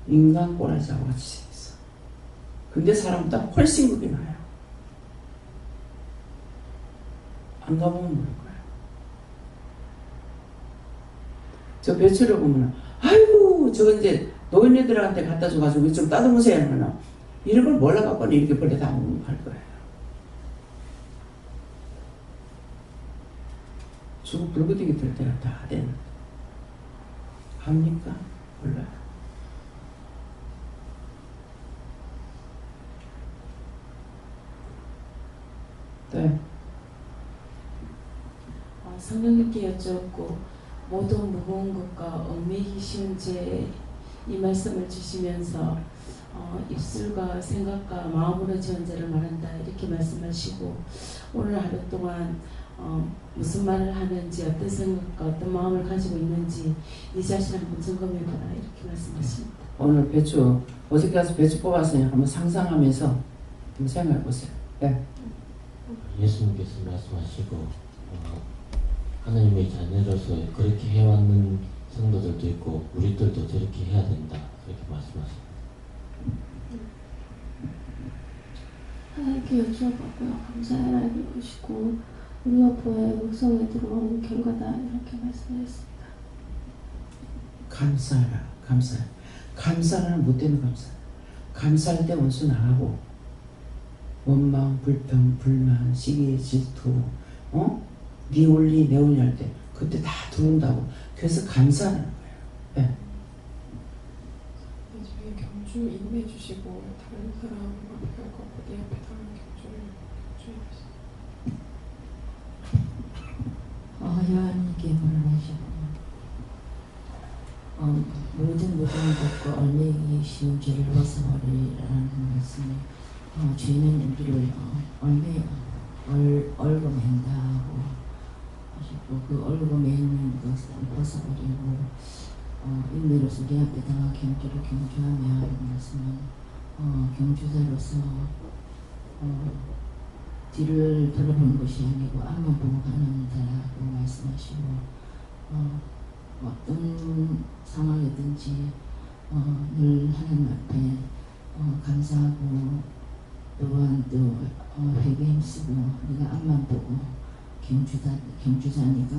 [SPEAKER 1] 인간 꼬라지하고 같이 있어. 근데 사람보다 훨씬 급이 나요. 안 가보면 모를 거예요. 저 배추를 보면 아이고 저거 이제 노인네들한테 갖다 줘가지고 좀 따듬으세요 하면 이런 걸 몰라갖고는 이렇게 벌레 다 먹는 할 거예요. 죽어 불거지게 될 때가 다 되는. 합니까? 몰라요. 네.
[SPEAKER 5] 성령님께 여쭈었고 모든 무거운 것과 얽매이기 쉬운 죄 이 말씀을 주시면서 입술과 생각과 마음으로 지은 죄를 말한다 이렇게 말씀하시고 오늘 하루 동안 무슨 말을 하는지 어떤 생각과 어떤 마음을 가지고 있는지 네 자신 한번 점검해봐라 이렇게 말씀하십니다.
[SPEAKER 1] 오늘 배추 어저께 가서 배추 뽑았으니 한번 상상하면서 한번 생각해 보세요. 네.
[SPEAKER 6] 예수님께서 말씀하시고 하나님의 자녀로서 그렇게 해왔는 성도들도 있고 우리들도 저렇게 해야 된다 그렇게 말씀하십니다.
[SPEAKER 7] 하나님께 여쭈어봤고요. 감사해라 이것이고 우리 여포의 목성에 들어오는 경과다 이렇게 말씀하셨습니다.
[SPEAKER 1] 감사해라. 감사해. 감사는 못되는 감사. 감사할 때 원수 나가고 원망, 불평, 불만, 시기, 질투 네 원리 내 원리 할 때 그때 다 들어온다고. 그래서 감사하는 거예요. 네.
[SPEAKER 8] 나중에 경주 인내해 주시고 다른 사람 앞에 할 거고 네 앞에 다른 경주를 경주해
[SPEAKER 9] 요한님께 물어보시고 모든 것과 얽매이기 쉬운 죄를 벗어버리라는 말씀에 죄는 우리를 얽어맨다 하고 하시고 그 얽어매 있는 것을 벗어버리고 인내로서 내 앞에다가 경주를 경주하며 이런 말씀은 경주자로서 뒤를 돌아보는 것이 아니고 앞만 보고 가는 자라고 말씀하시고 어떤 상황이든지 늘 하나님 앞에 감사하고 또한 또 회개 힘쓰고 네가 앞만 보고 경주자니까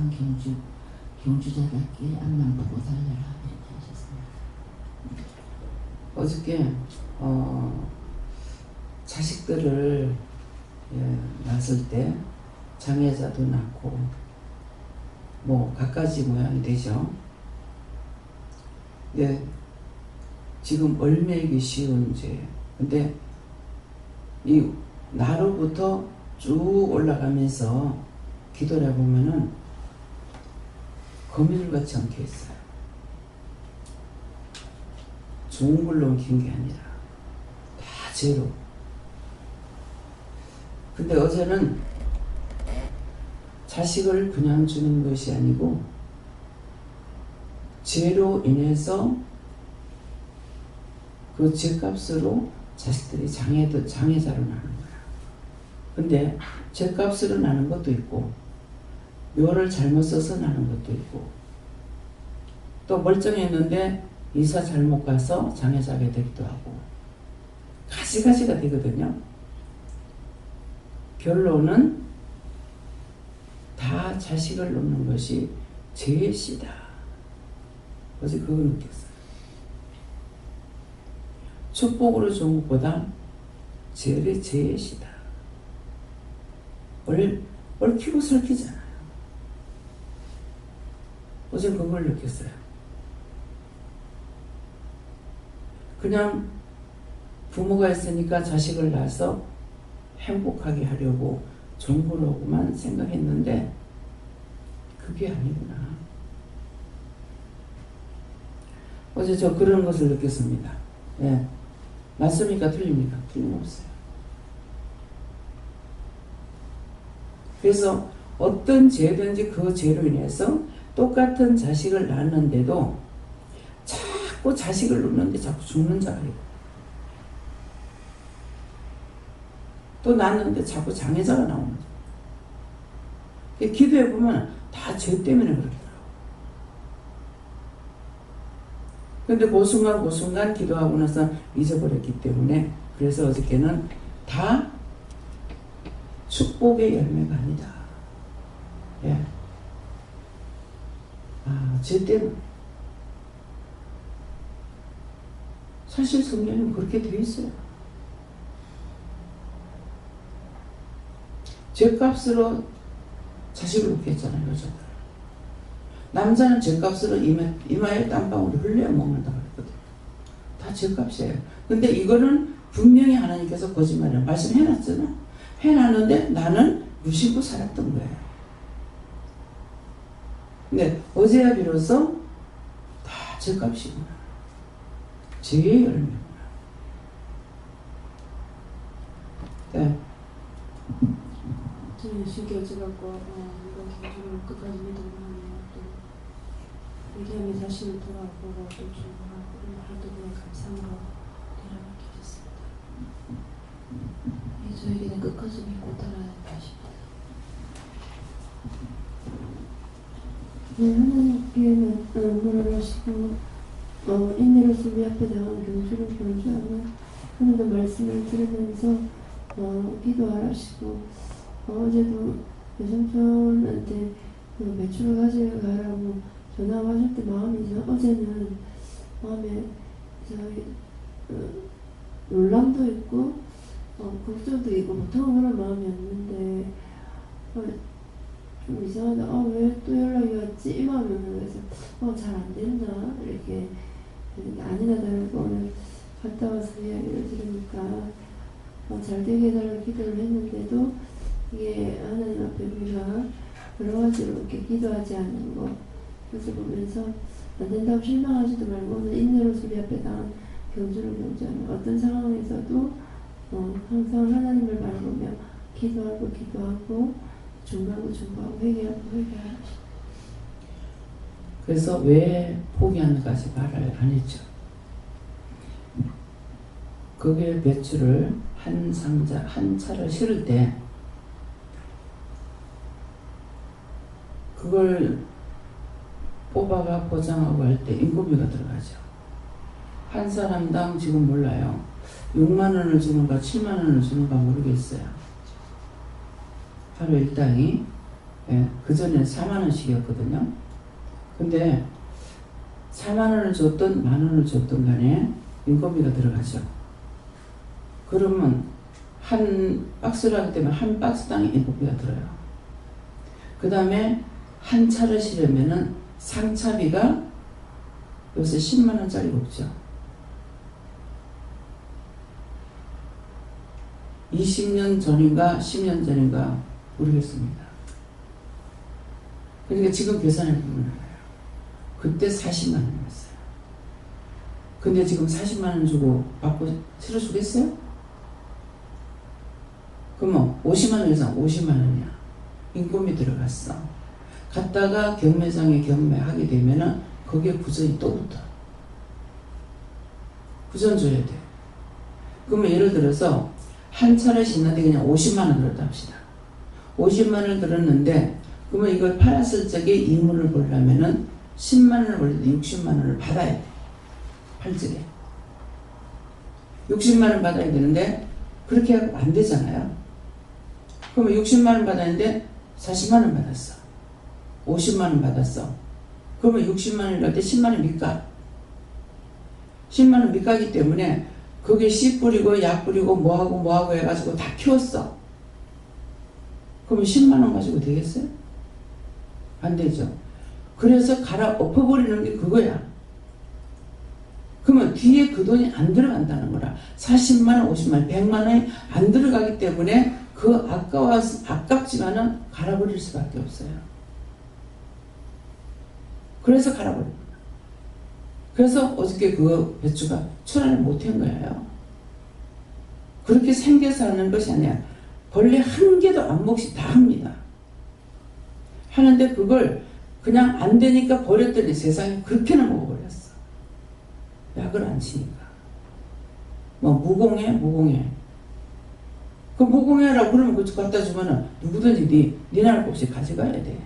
[SPEAKER 9] 경주자답게 앞만 보고 달려라 이렇게 하셨습니다.
[SPEAKER 1] 어저께 자식들을 낳았을 때 장애자도 낳고 뭐 갖가지 모양이 되죠. 근데 지금 얽매이기 쉬운 죄. 근데 이 나로부터 쭉 올라가면서 기도를 해보면은 거미줄같이 엉켜 있어요. 좋은 걸로 엉킨 게 아니라 다 죄로 근데 어제는 자식을 그냥 주는 것이 아니고 죄로 인해서 그 죄값으로 자식들이 장애자로 나는 거야. 근데 죄값으로 나는 것도 있고 묘를 잘못 써서 나는 것도 있고 또 멀쩡했는데 이사 잘못 가서 장애자가 되기도 하고 가지가지가 되거든요. 결론은 다 자식을 놓는 것이 죄시다. 어제 그거 느꼈어요. 축복으로 좋은 것보다 죄시다. 얽히고 설키잖아요. 어제 그걸 느꼈어요. 그냥 부모가 있으니까 자식을 낳아서 행복하게 하려고 정보로만 생각했는데 그게 아니구나. 어제 저 그런 것을 느꼈습니다. 예. 맞습니까? 틀립니까? 틀림없어요. 그래서 어떤 죄든지 그 죄로 인해서 똑같은 자식을 낳았는데도 자꾸 자식을 놓는데 자꾸 죽는 자가 있고 또 낳았는데 자꾸 장애자가 나오는 거죠. 기도해보면 다 죄 때문에 그렇더라고요. 근데 그 순간 기도하고 나서 잊어버렸기 때문에 그래서 어저께는 다 축복의 열매가 아니다. 예. 죄 때문에. 사실 성경에는 그렇게 되어 있어요. 죄값으로 자식을 놓게 했잖아요, 여자들. 남자는 죄값으로 이마에 땀방울을 흘려야 먹는다고 그랬거든요. 다 죄값이에요. 근데 이거는 분명히 하나님께서 거짓말이라고 말씀해놨잖아. 해놨는데 나는 무심코 살았던 거예요. 근데 어제야 비로소 다 죄값이구나. 죄의 열매구나. 네.
[SPEAKER 5] 저는 신기해져갖고 이런 경주를 끝까지 믿음을 하네요. 또 얘기하면 자신을 돌아보고 또 중보하고 이런 말도 그냥 감상으로 내려가게 됐습니다.
[SPEAKER 2] 저에게는 끝까지 믿고 따라야 하십니다.
[SPEAKER 7] 네, 하나님께는 뭐라 하시고 인내로서 우리 앞에 나온 경주를 경주하면 오늘도 말씀을 들으면서 기도하라시고 어제도 여성촌한테 매출을 가져가라고 전화 하실 때 마음이 어제는 마음에 놀람도 있고 걱정도 있고 보통은 그런 마음이었는데 좀 이상하다. 왜 또 연락이 왔지? 이 마음이었는데 그래서 잘 안 된다 이렇게 아니나 다를까 오늘 갔다 와서 이야기를 들으니까 잘 되게 해달라고 기도를 했는데도 이게 하나님 앞에 우리가 여러 가지로 이렇게 기도하지 않는 거 그래서 보면서 안 된다고 실망하지도 말고 오늘 인내로서 우리 앞에 나온 경주를 경주하는 어떤 상황에서도 항상 하나님을 바라보며 기도하고 중보하고 회개하고 회개하라.
[SPEAKER 1] 그래서 왜 포기하는까지 말을 안 했죠. 거기에 배추를 한 차를 실을 때 그걸 뽑아가 포장하고 할 때 인건비가 들어가죠. 한 사람당 지금 몰라요. 6만 원을 주는가 7만 원을 주는가 모르겠어요. 하루 일당이. 예, 그전엔 4만 원씩이었거든요. 근데 4만 원을 줬든 만 원을 줬든 간에 인건비가 들어가죠. 그러면 한 박스를 하기 때문에 한 박스당 인건비가 들어요. 그 다음에 한 차를 실으면은 상차비가 요새 10만 원짜리가 없죠. 20년 전인가 10년 전인가 모르겠습니다. 그러니까 지금 계산해 보면 알아요. 그때 40만 원이었어요. 근데 지금 40만 원 주고 받고 실어주겠어요? 그러면 50만 원에서 50만 원이야. 인건비 들어갔어. 갔다가 경매장에 경매하게 되면은 거기에 구전이 또 붙어. 구전 줘야 돼. 그러면 예를 들어서 한 차를 짓는데 그냥 50만 원 들었다 합시다. 50만 원을 들었는데 그러면 이걸 팔았을 적에 이문을 보려면은 10만 원을 벌려도 60만 원을 받아야 돼. 팔 적에. 60만 원 받아야 되는데 그렇게 하고 안 되잖아요. 그러면 60만 원 받았는데 40만 원 받았어. 50만 원 받았어. 그러면 60만 원일 때 10만 원 밑가. 10만 원 밑가기 때문에 거기에 씨 뿌리고 약 뿌리고 뭐하고 해가지고 다 키웠어. 그러면 10만 원 가지고 되겠어요? 안 되죠. 그래서 갈아 엎어버리는 게 그거야. 그러면 뒤에 그 돈이 안 들어간다는 거라. 40만 원, 50만 원, 100만 원이 안 들어가기 때문에 그 아깝지만은 갈아버릴 수밖에 없어요. 그래서 갈아버려. 그래서 어저께 그 배추가 출하를 못한 거예요. 그렇게 생겨서 하는 것이 아니야. 벌레 한 개도 안 먹시 다 합니다. 하는데 그걸 그냥 안 되니까 버렸더니 세상에 그렇게나 먹어버렸어. 약을 안 치니까. 뭐 무공해. 그 무공해라고 그러면 그쪽 갖다 주면은 누구든지 네 나라 값이 가져가야 돼.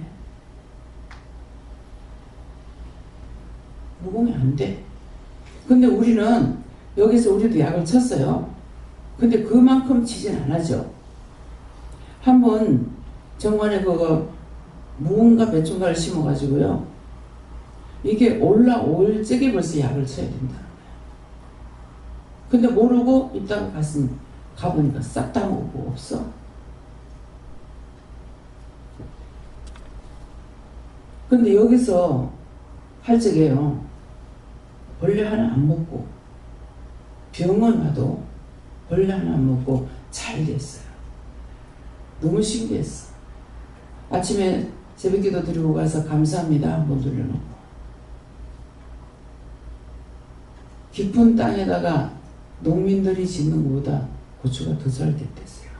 [SPEAKER 1] 무공해 안 돼. 근데 우리는 여기서 우리도 약을 쳤어요. 근데 그만큼 치진 않아죠. 한번 정관에 그거 무언가 배충가를 심어가지고요. 이게 올라올 적에 벌써 약을 쳐야 된다는 거예요. 근데 모르고 있다가 가보니까 싹 다 먹고 없어. 근데 여기서 할 적에요. 벌레 하나 안 먹고 병원 와도 벌레 하나 안 먹고 잘 됐어요. 너무 신기했어. 아침에 새벽기도 드리고 가서 감사합니다 한번 돌려놓고 깊은 땅에다가 농민들이 짓는 것보다 고추가 더 잘 됐댔어요.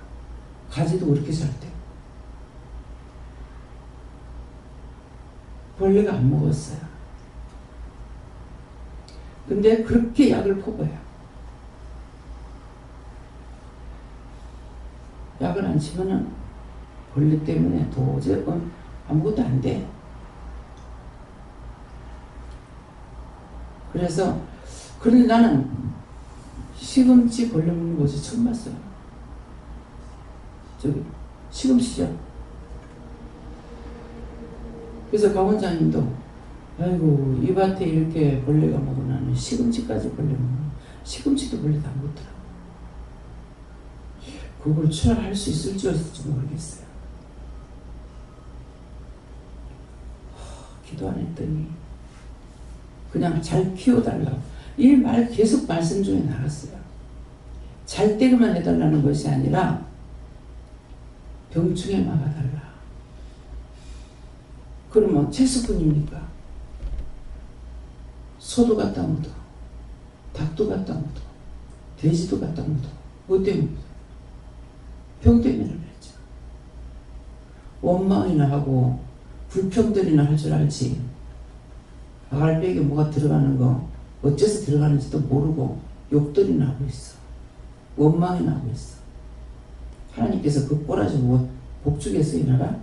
[SPEAKER 1] 가지도 그렇게 잘 되고 벌레가 안 먹었어요. 근데 그렇게 약을 퍼봐요. 약을 안 치면은 벌레 때문에 도저히 아무것도 안 돼. 그래서 그런데 나는 시금치 벌레 먹는 것이 처음 봤어요. 저기 시금치죠. 그래서 강 원장님도 아이고 이 밭에 이렇게 벌레가 먹으나는 시금치까지 벌레 먹는 시금치도 벌레 다 먹더라고. 그걸 출하할 수 있을지 없을지 모르겠어요. 기도 안 했더니 그냥 잘 키워달라고 이 말 계속 말씀 중에 나갔어요. 잘 때기만 해달라는 것이 아니라 병충해 막아달라. 그러면 채수분입니까? 소도 갖다 묻어, 닭도 갖다 묻어, 돼지도 갖다 묻어. 뭐 때문에? 병 때문에 그랬죠. 원망이나 하고 불평들이나 할 줄 알지. 알배기에 뭐가 들어가는 거 어째서 들어가는지도 모르고 욕들이나 하고 있어. 원망이나 하고 있어. 하나님께서 그 꼬라지 뭐 복죽에서 이 나라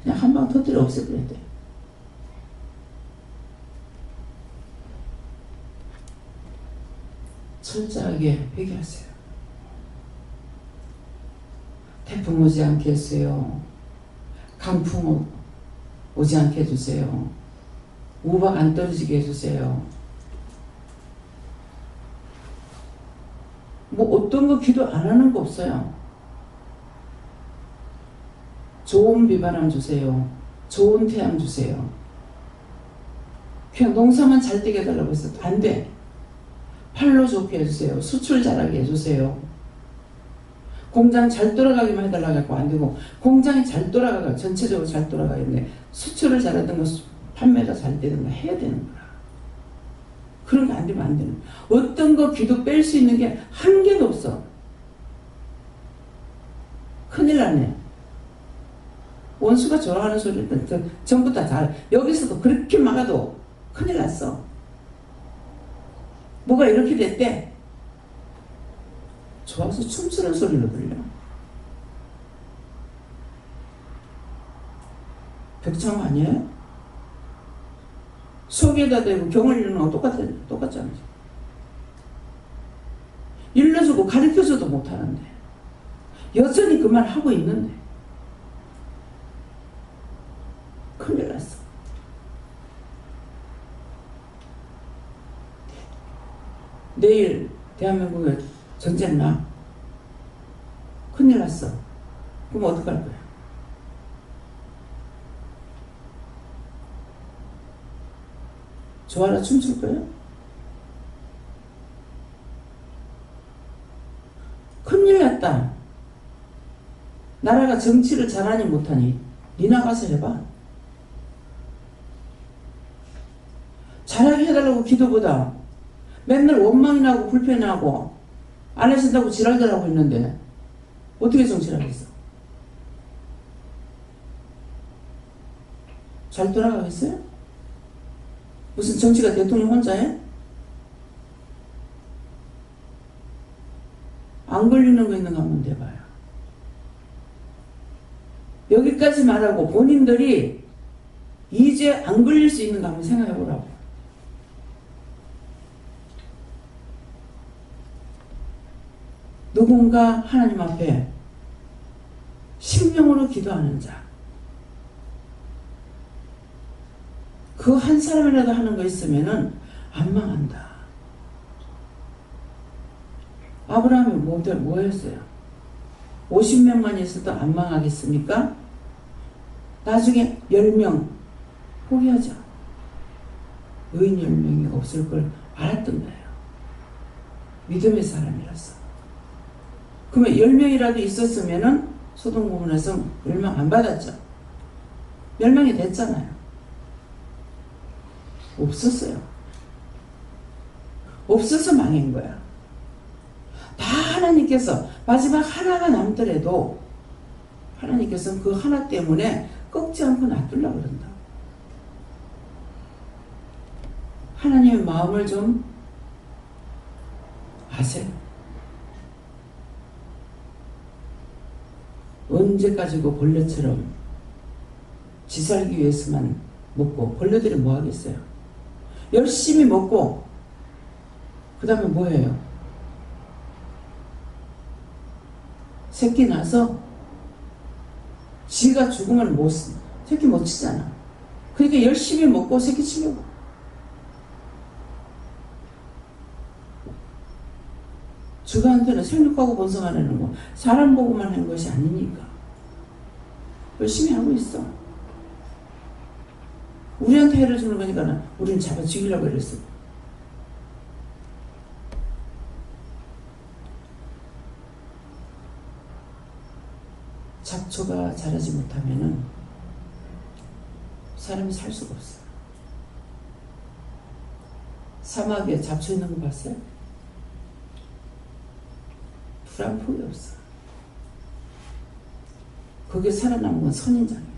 [SPEAKER 1] 그냥 한 방 터뜨려 없애버려야 돼. 철저하게 회개하세요. 태풍 오지 않게 했어요. 강풍 오지 않게 해주세요. 우박 안 떨어지게 해주세요. 뭐 어떤 거 기도 안 하는 거 없어요. 좋은 비바람 주세요. 좋은 태양 주세요. 그냥 농사만 잘 되게 해달라고 해서 안 돼. 팔로 좋게 해주세요. 수출 잘하게 해주세요. 공장 잘 돌아가기만 해달라고 하고 안 되고 공장이 잘 돌아가가 전체적으로 잘 돌아가겠네. 수출을 잘하든가 판매가 잘 되든가 해야 되는 거야. 그런 게 안 되면 안 되는 거야. 어떤 거 기도 뺄 수 있는 게 한 개도 없어. 큰일 나네. 원수가 좋아하는 소리는 전부 다 여기서도 그렇게 막아도 큰일 났어. 뭐가 이렇게 됐대. 좋아서 춤추는 소리로 들려. 벽창 아니에요? 속에다 대고 경을 잃는 거 똑같잖아요. 일러주고 가르쳐줘도 못하는데 여전히 그 말 하고 있는데 큰일 났어. 내일 대한민국에 전쟁 나. 큰일 났어. 그럼 어떡할 거야? 좋아라 춤출 거예요? 큰일 났다. 나라가 정치를 잘하니 못하니 니 나가서 해봐. 잘하게 해달라고 기도보다 맨날 원망이 나고 불편하고 안 해준다고 지랄들 하고 있는데 어떻게 정치를 하겠어? 잘 돌아가겠어요? 무슨 정치가 대통령 혼자 해? 안 걸리는 거 있는가 한번 대봐요. 여기까지 말하고 본인들이 이제 안 걸릴 수 있는가 한번 생각해 보라고. 누군가 하나님 앞에 심령으로 기도하는 자, 그 한 사람이라도 하는 거 있으면은 안 망한다. 아브라함이 뭐 했어요? 50명만 있어도 안 망하겠습니까? 나중에 10명 포기하죠. 의인 10명이 없을 걸 알았던 거예요. 믿음의 사람이라서. 그러면 10명이라도 있었으면은 소돔 고모라서 멸망 안 받았죠. 멸망이 됐잖아요. 없었어요. 없어서 망한 거야. 다 하나님께서 마지막 하나가 남더라도 하나님께서는 그 하나 때문에 꺾지 않고 놔두려고 그런다. 하나님의 마음을 좀 아세요? 언제까지고 벌레처럼 지 살기 위해서만 먹고, 벌레들이 뭐 하겠어요? 열심히 먹고 그 다음에 뭐 해요? 새끼 나서 지가 죽으면 새끼 못 치잖아. 그러니까 열심히 먹고 새끼 치려고. 주가한테는 생육하고 번성하라는 거 사람 보고만 한 것이 아니니까 열심히 하고 있어. 우리한테 해를 주는 거니까 우리는 잡아 죽이려고 그랬어. 잡초가 자라지 못하면은 사람이 살 수가 없어. 사막에 잡초 있는 거 봤어요? 불 한 폭이 없어. 거기에 살아남은 건 선인장이야.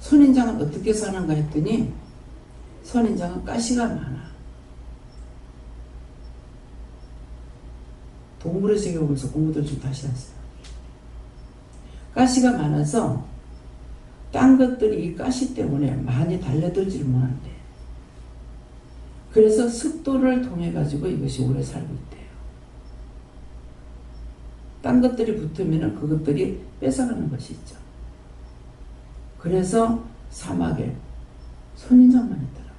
[SPEAKER 1] 선인장은 어떻게 사는가 했더니 선인장은 가시가 많아. 동물의 세계 보면서 공부들 좀 다시 하세요. 가시가 많아서 딴 것들이 이 가시 때문에 많이 달려들지를 못한대. 그래서 습도를 통해 가지고 이것이 오래 살고 있대요. 딴 것들이 붙으면 그것들이 뺏어가는 것이 있죠. 그래서 사막에 선인장만 있더라고요.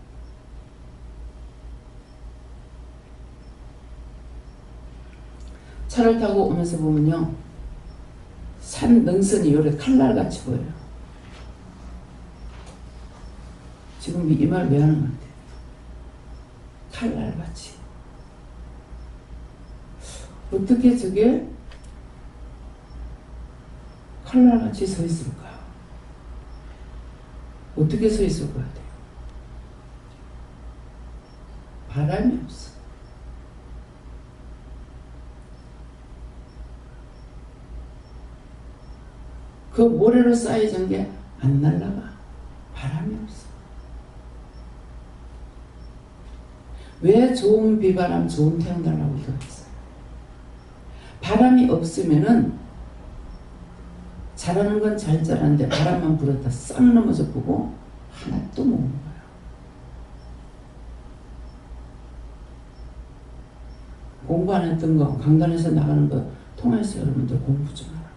[SPEAKER 1] 차를 타고 오면서 보면요, 산 능선이 요래 칼날같이 보여요. 지금 이 말 왜 하는 것 같아요? 칼날같이. 어떻게 저게 칼날같이 서 있을까? 어떻게 서 있을 것 같아요? 바람이 없어. 그 모래로 쌓여진 게 안 날아가. 바람이 없어. 왜 좋은 비바람, 좋은 태양 달라고 그랬어요? 바람이 없으면은 잘하는 건 잘 자라는데 바람만 불었다 싹 넘어져 보고 하나도 못 먹어요. 공부 안 했던 거, 강단에서 나가는 거 통화해서 여러분들 공부 좀 하라.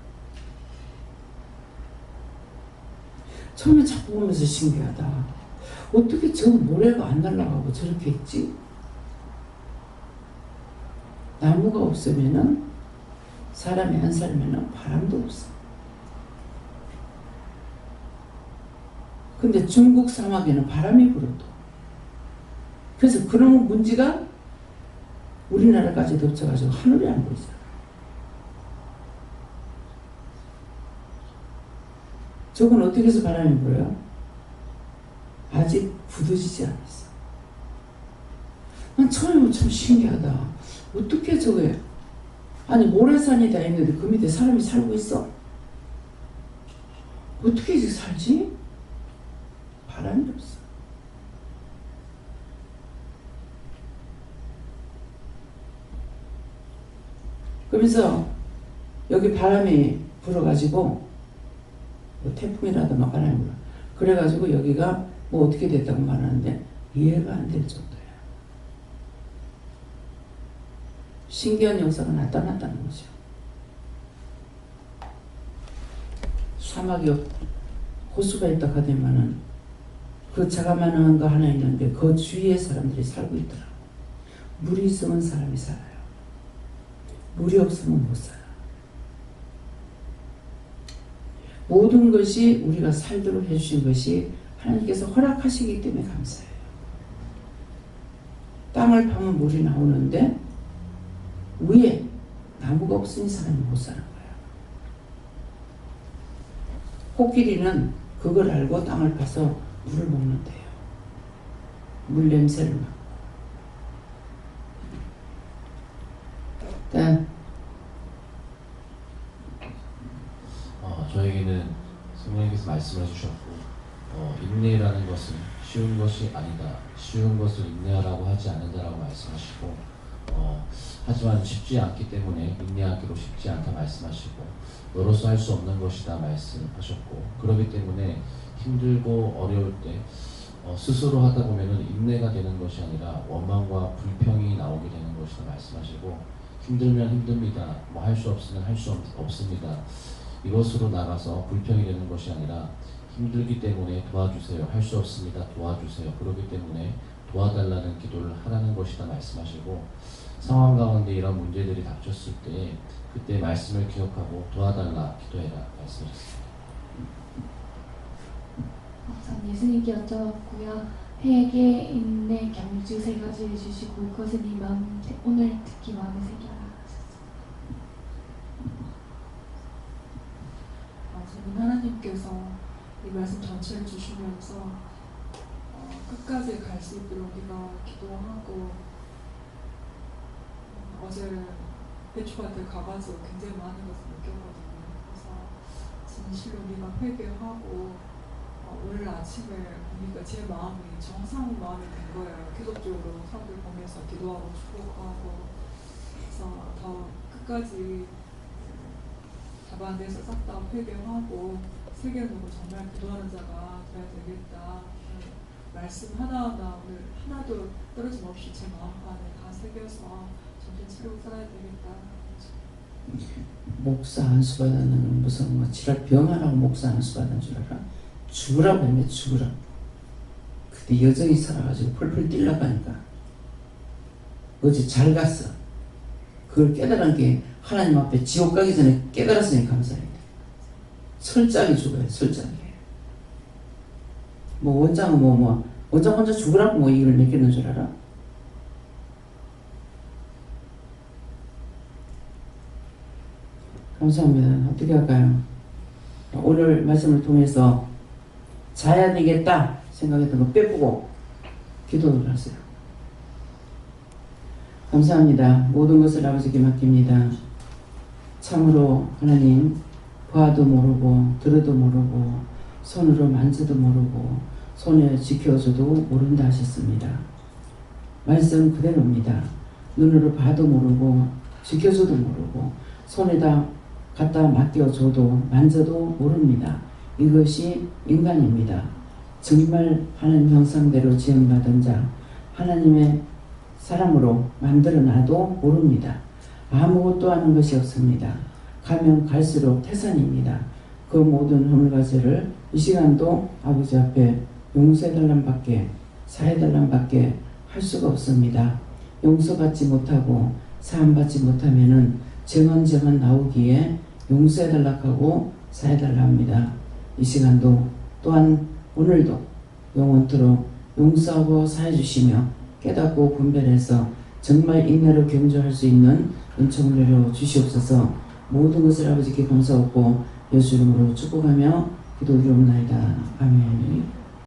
[SPEAKER 1] 처음에 자꾸 보면서 신기하다. 어떻게 저 모래가 안 날아가고 저렇게 있지? 나무가 없으면은 사람이 안 살면은 바람도 없어. 근데 중국 사막에는 바람이 불어도. 그래서 그런 문제가 우리나라까지 덮쳐가지고 하늘이 안 보이잖아. 저건 어떻게 해서 바람이 불어요? 아직 굳어지지 않았어. 난 처음에 보면 참 신기하다. 어떻게 저게, 아니 모래산이 다 있는데 그 밑에 사람이 살고 있어? 어떻게 이렇게 살지? 바람이 없어. 그러면서 여기 바람이 불어가지고 뭐 태풍이라도 막 바람이 불어. 그래가지고 여기가 뭐 어떻게 됐다고 말하는데 이해가 안 될 정도야. 신기한 역사가 나타났다는 거죠. 사막에 호수가 있다 하더니만은 그 자그마한 거 하나 있는데 그 주위에 사람들이 살고 있더라고. 물이 있으면 사람이 살아요. 물이 없으면 못 살아. 모든 것이 우리가 살도록 해주신 것이 하나님께서 허락하시기 때문에 감사해요. 땅을 파면 물이 나오는데 위에 나무가 없으니 사람이 못 사는 거야. 코끼리는 그걸 알고 땅을 파서 물을 먹는데요. 물 냄새를 맡고.
[SPEAKER 6] 저에게는 성령님께서 말씀을 해주셨고 인내라는 것은 쉬운 것이 아니다. 쉬운 것을 인내하라고 하지 않는다라고 말씀하시고 하지만 쉽지 않기 때문에 인내하기로 쉽지 않다 말씀하시고 너로서 할 수 없는 것이다 말씀하셨고 그렇기 때문에 힘들고 어려울 때 스스로 하다 보면은 인내가 되는 것이 아니라 원망과 불평이 나오게 되는 것이다 말씀하시고 힘들면 힘듭니다. 뭐 할 수 없으면 할 수 없습니다. 이것으로 나가서 불평이 되는 것이 아니라 힘들기 때문에 도와주세요. 할 수 없습니다. 도와주세요. 그렇기 때문에 도와달라는 기도를 하라는 것이다 말씀하시고 상황 가운데 이런 문제들이 닥쳤을 때 그때 말씀을 기억하고 도와달라 기도해라 말씀하셨습니다.
[SPEAKER 2] 항상 예수님께 여쭤봤고요. 회개, 인내, 경주 세 가지 주시고 그것은 이 마음 오늘 특히 마음에 새겨라 하셨습니다.
[SPEAKER 8] 저는 하나님께서 이 말씀 전체를 주시면서 끝까지 갈 수 있도록 우리가 기도하고 어제 배추밭에 가가지고 굉장히 많은 것을 느꼈거든요. 그래서 진실로 우리가 회개하고 오늘 아침에 보니까 제 마음이 정상 마음이 된 거예요. 계속적으로 사람들 보면서 기도하고 축복하고 그래서 더 끝까지 자반돼서 싹 다 회개하고 세계적으로 정말 기도하는 자가 되어야 되겠다. 말씀 하나하나 오늘 하나도 떨어짐 없이 제 마음 안에 다 새겨서 정신 차리고 살아야 되겠다.
[SPEAKER 1] 목사 안수 받는 무슨 뭐 지랄 병하라고 목사 안수 받는 줄 알아? 죽으라고 했네. 죽으라. 그때 여정이 살아가지고 펄펄 뛰려고 하니까 어제 잘 갔어. 그걸 깨달은 게 하나님 앞에 지옥 가기 전에 깨달았으니 감사해요. 철저하게 죽어요. 철저하게. 뭐 원장은 원장 혼자 죽으라고 뭐 이걸 맡기는 줄 알아? 감사합니다. 어떻게 할까요? 오늘 말씀을 통해서 자야 되겠다 생각했던 거 빼보고 기도를 하세요. 감사합니다. 모든 것을 아버지께 맡깁니다. 참으로 하나님 봐도 모르고 들어도 모르고 손으로 만져도 모르고 손에 지켜줘도 모른다 하셨습니다. 말씀 그대로입니다. 눈으로 봐도 모르고 지켜줘도 모르고 손에다 갖다 맡겨줘도 만져도 모릅니다. 이것이 인간입니다. 정말 하나님 형상대로 지음받은 자 하나님의 사람으로 만들어놔도 모릅니다. 아무것도 하는 것이 없습니다. 가면 갈수록 태산입니다. 그 모든 허물과 죄를 이 시간도 아버지 앞에 용서해달란밖에 사해달란밖에 할 수가 없습니다. 용서받지 못하고 사함받지 못하면은 정언 나오기에 용서해달라고 하고 사해달라 합니다. 이 시간도 또한 오늘도 영원토록 용서하고 사해주시며 깨닫고 분별해서 정말 인내로 경주할 수 있는 은총을 내려 주시옵소서. 모든 것을 아버지께 감사하고 예수 이름으로 축복하며 기도 드리옵나이다. 아멘.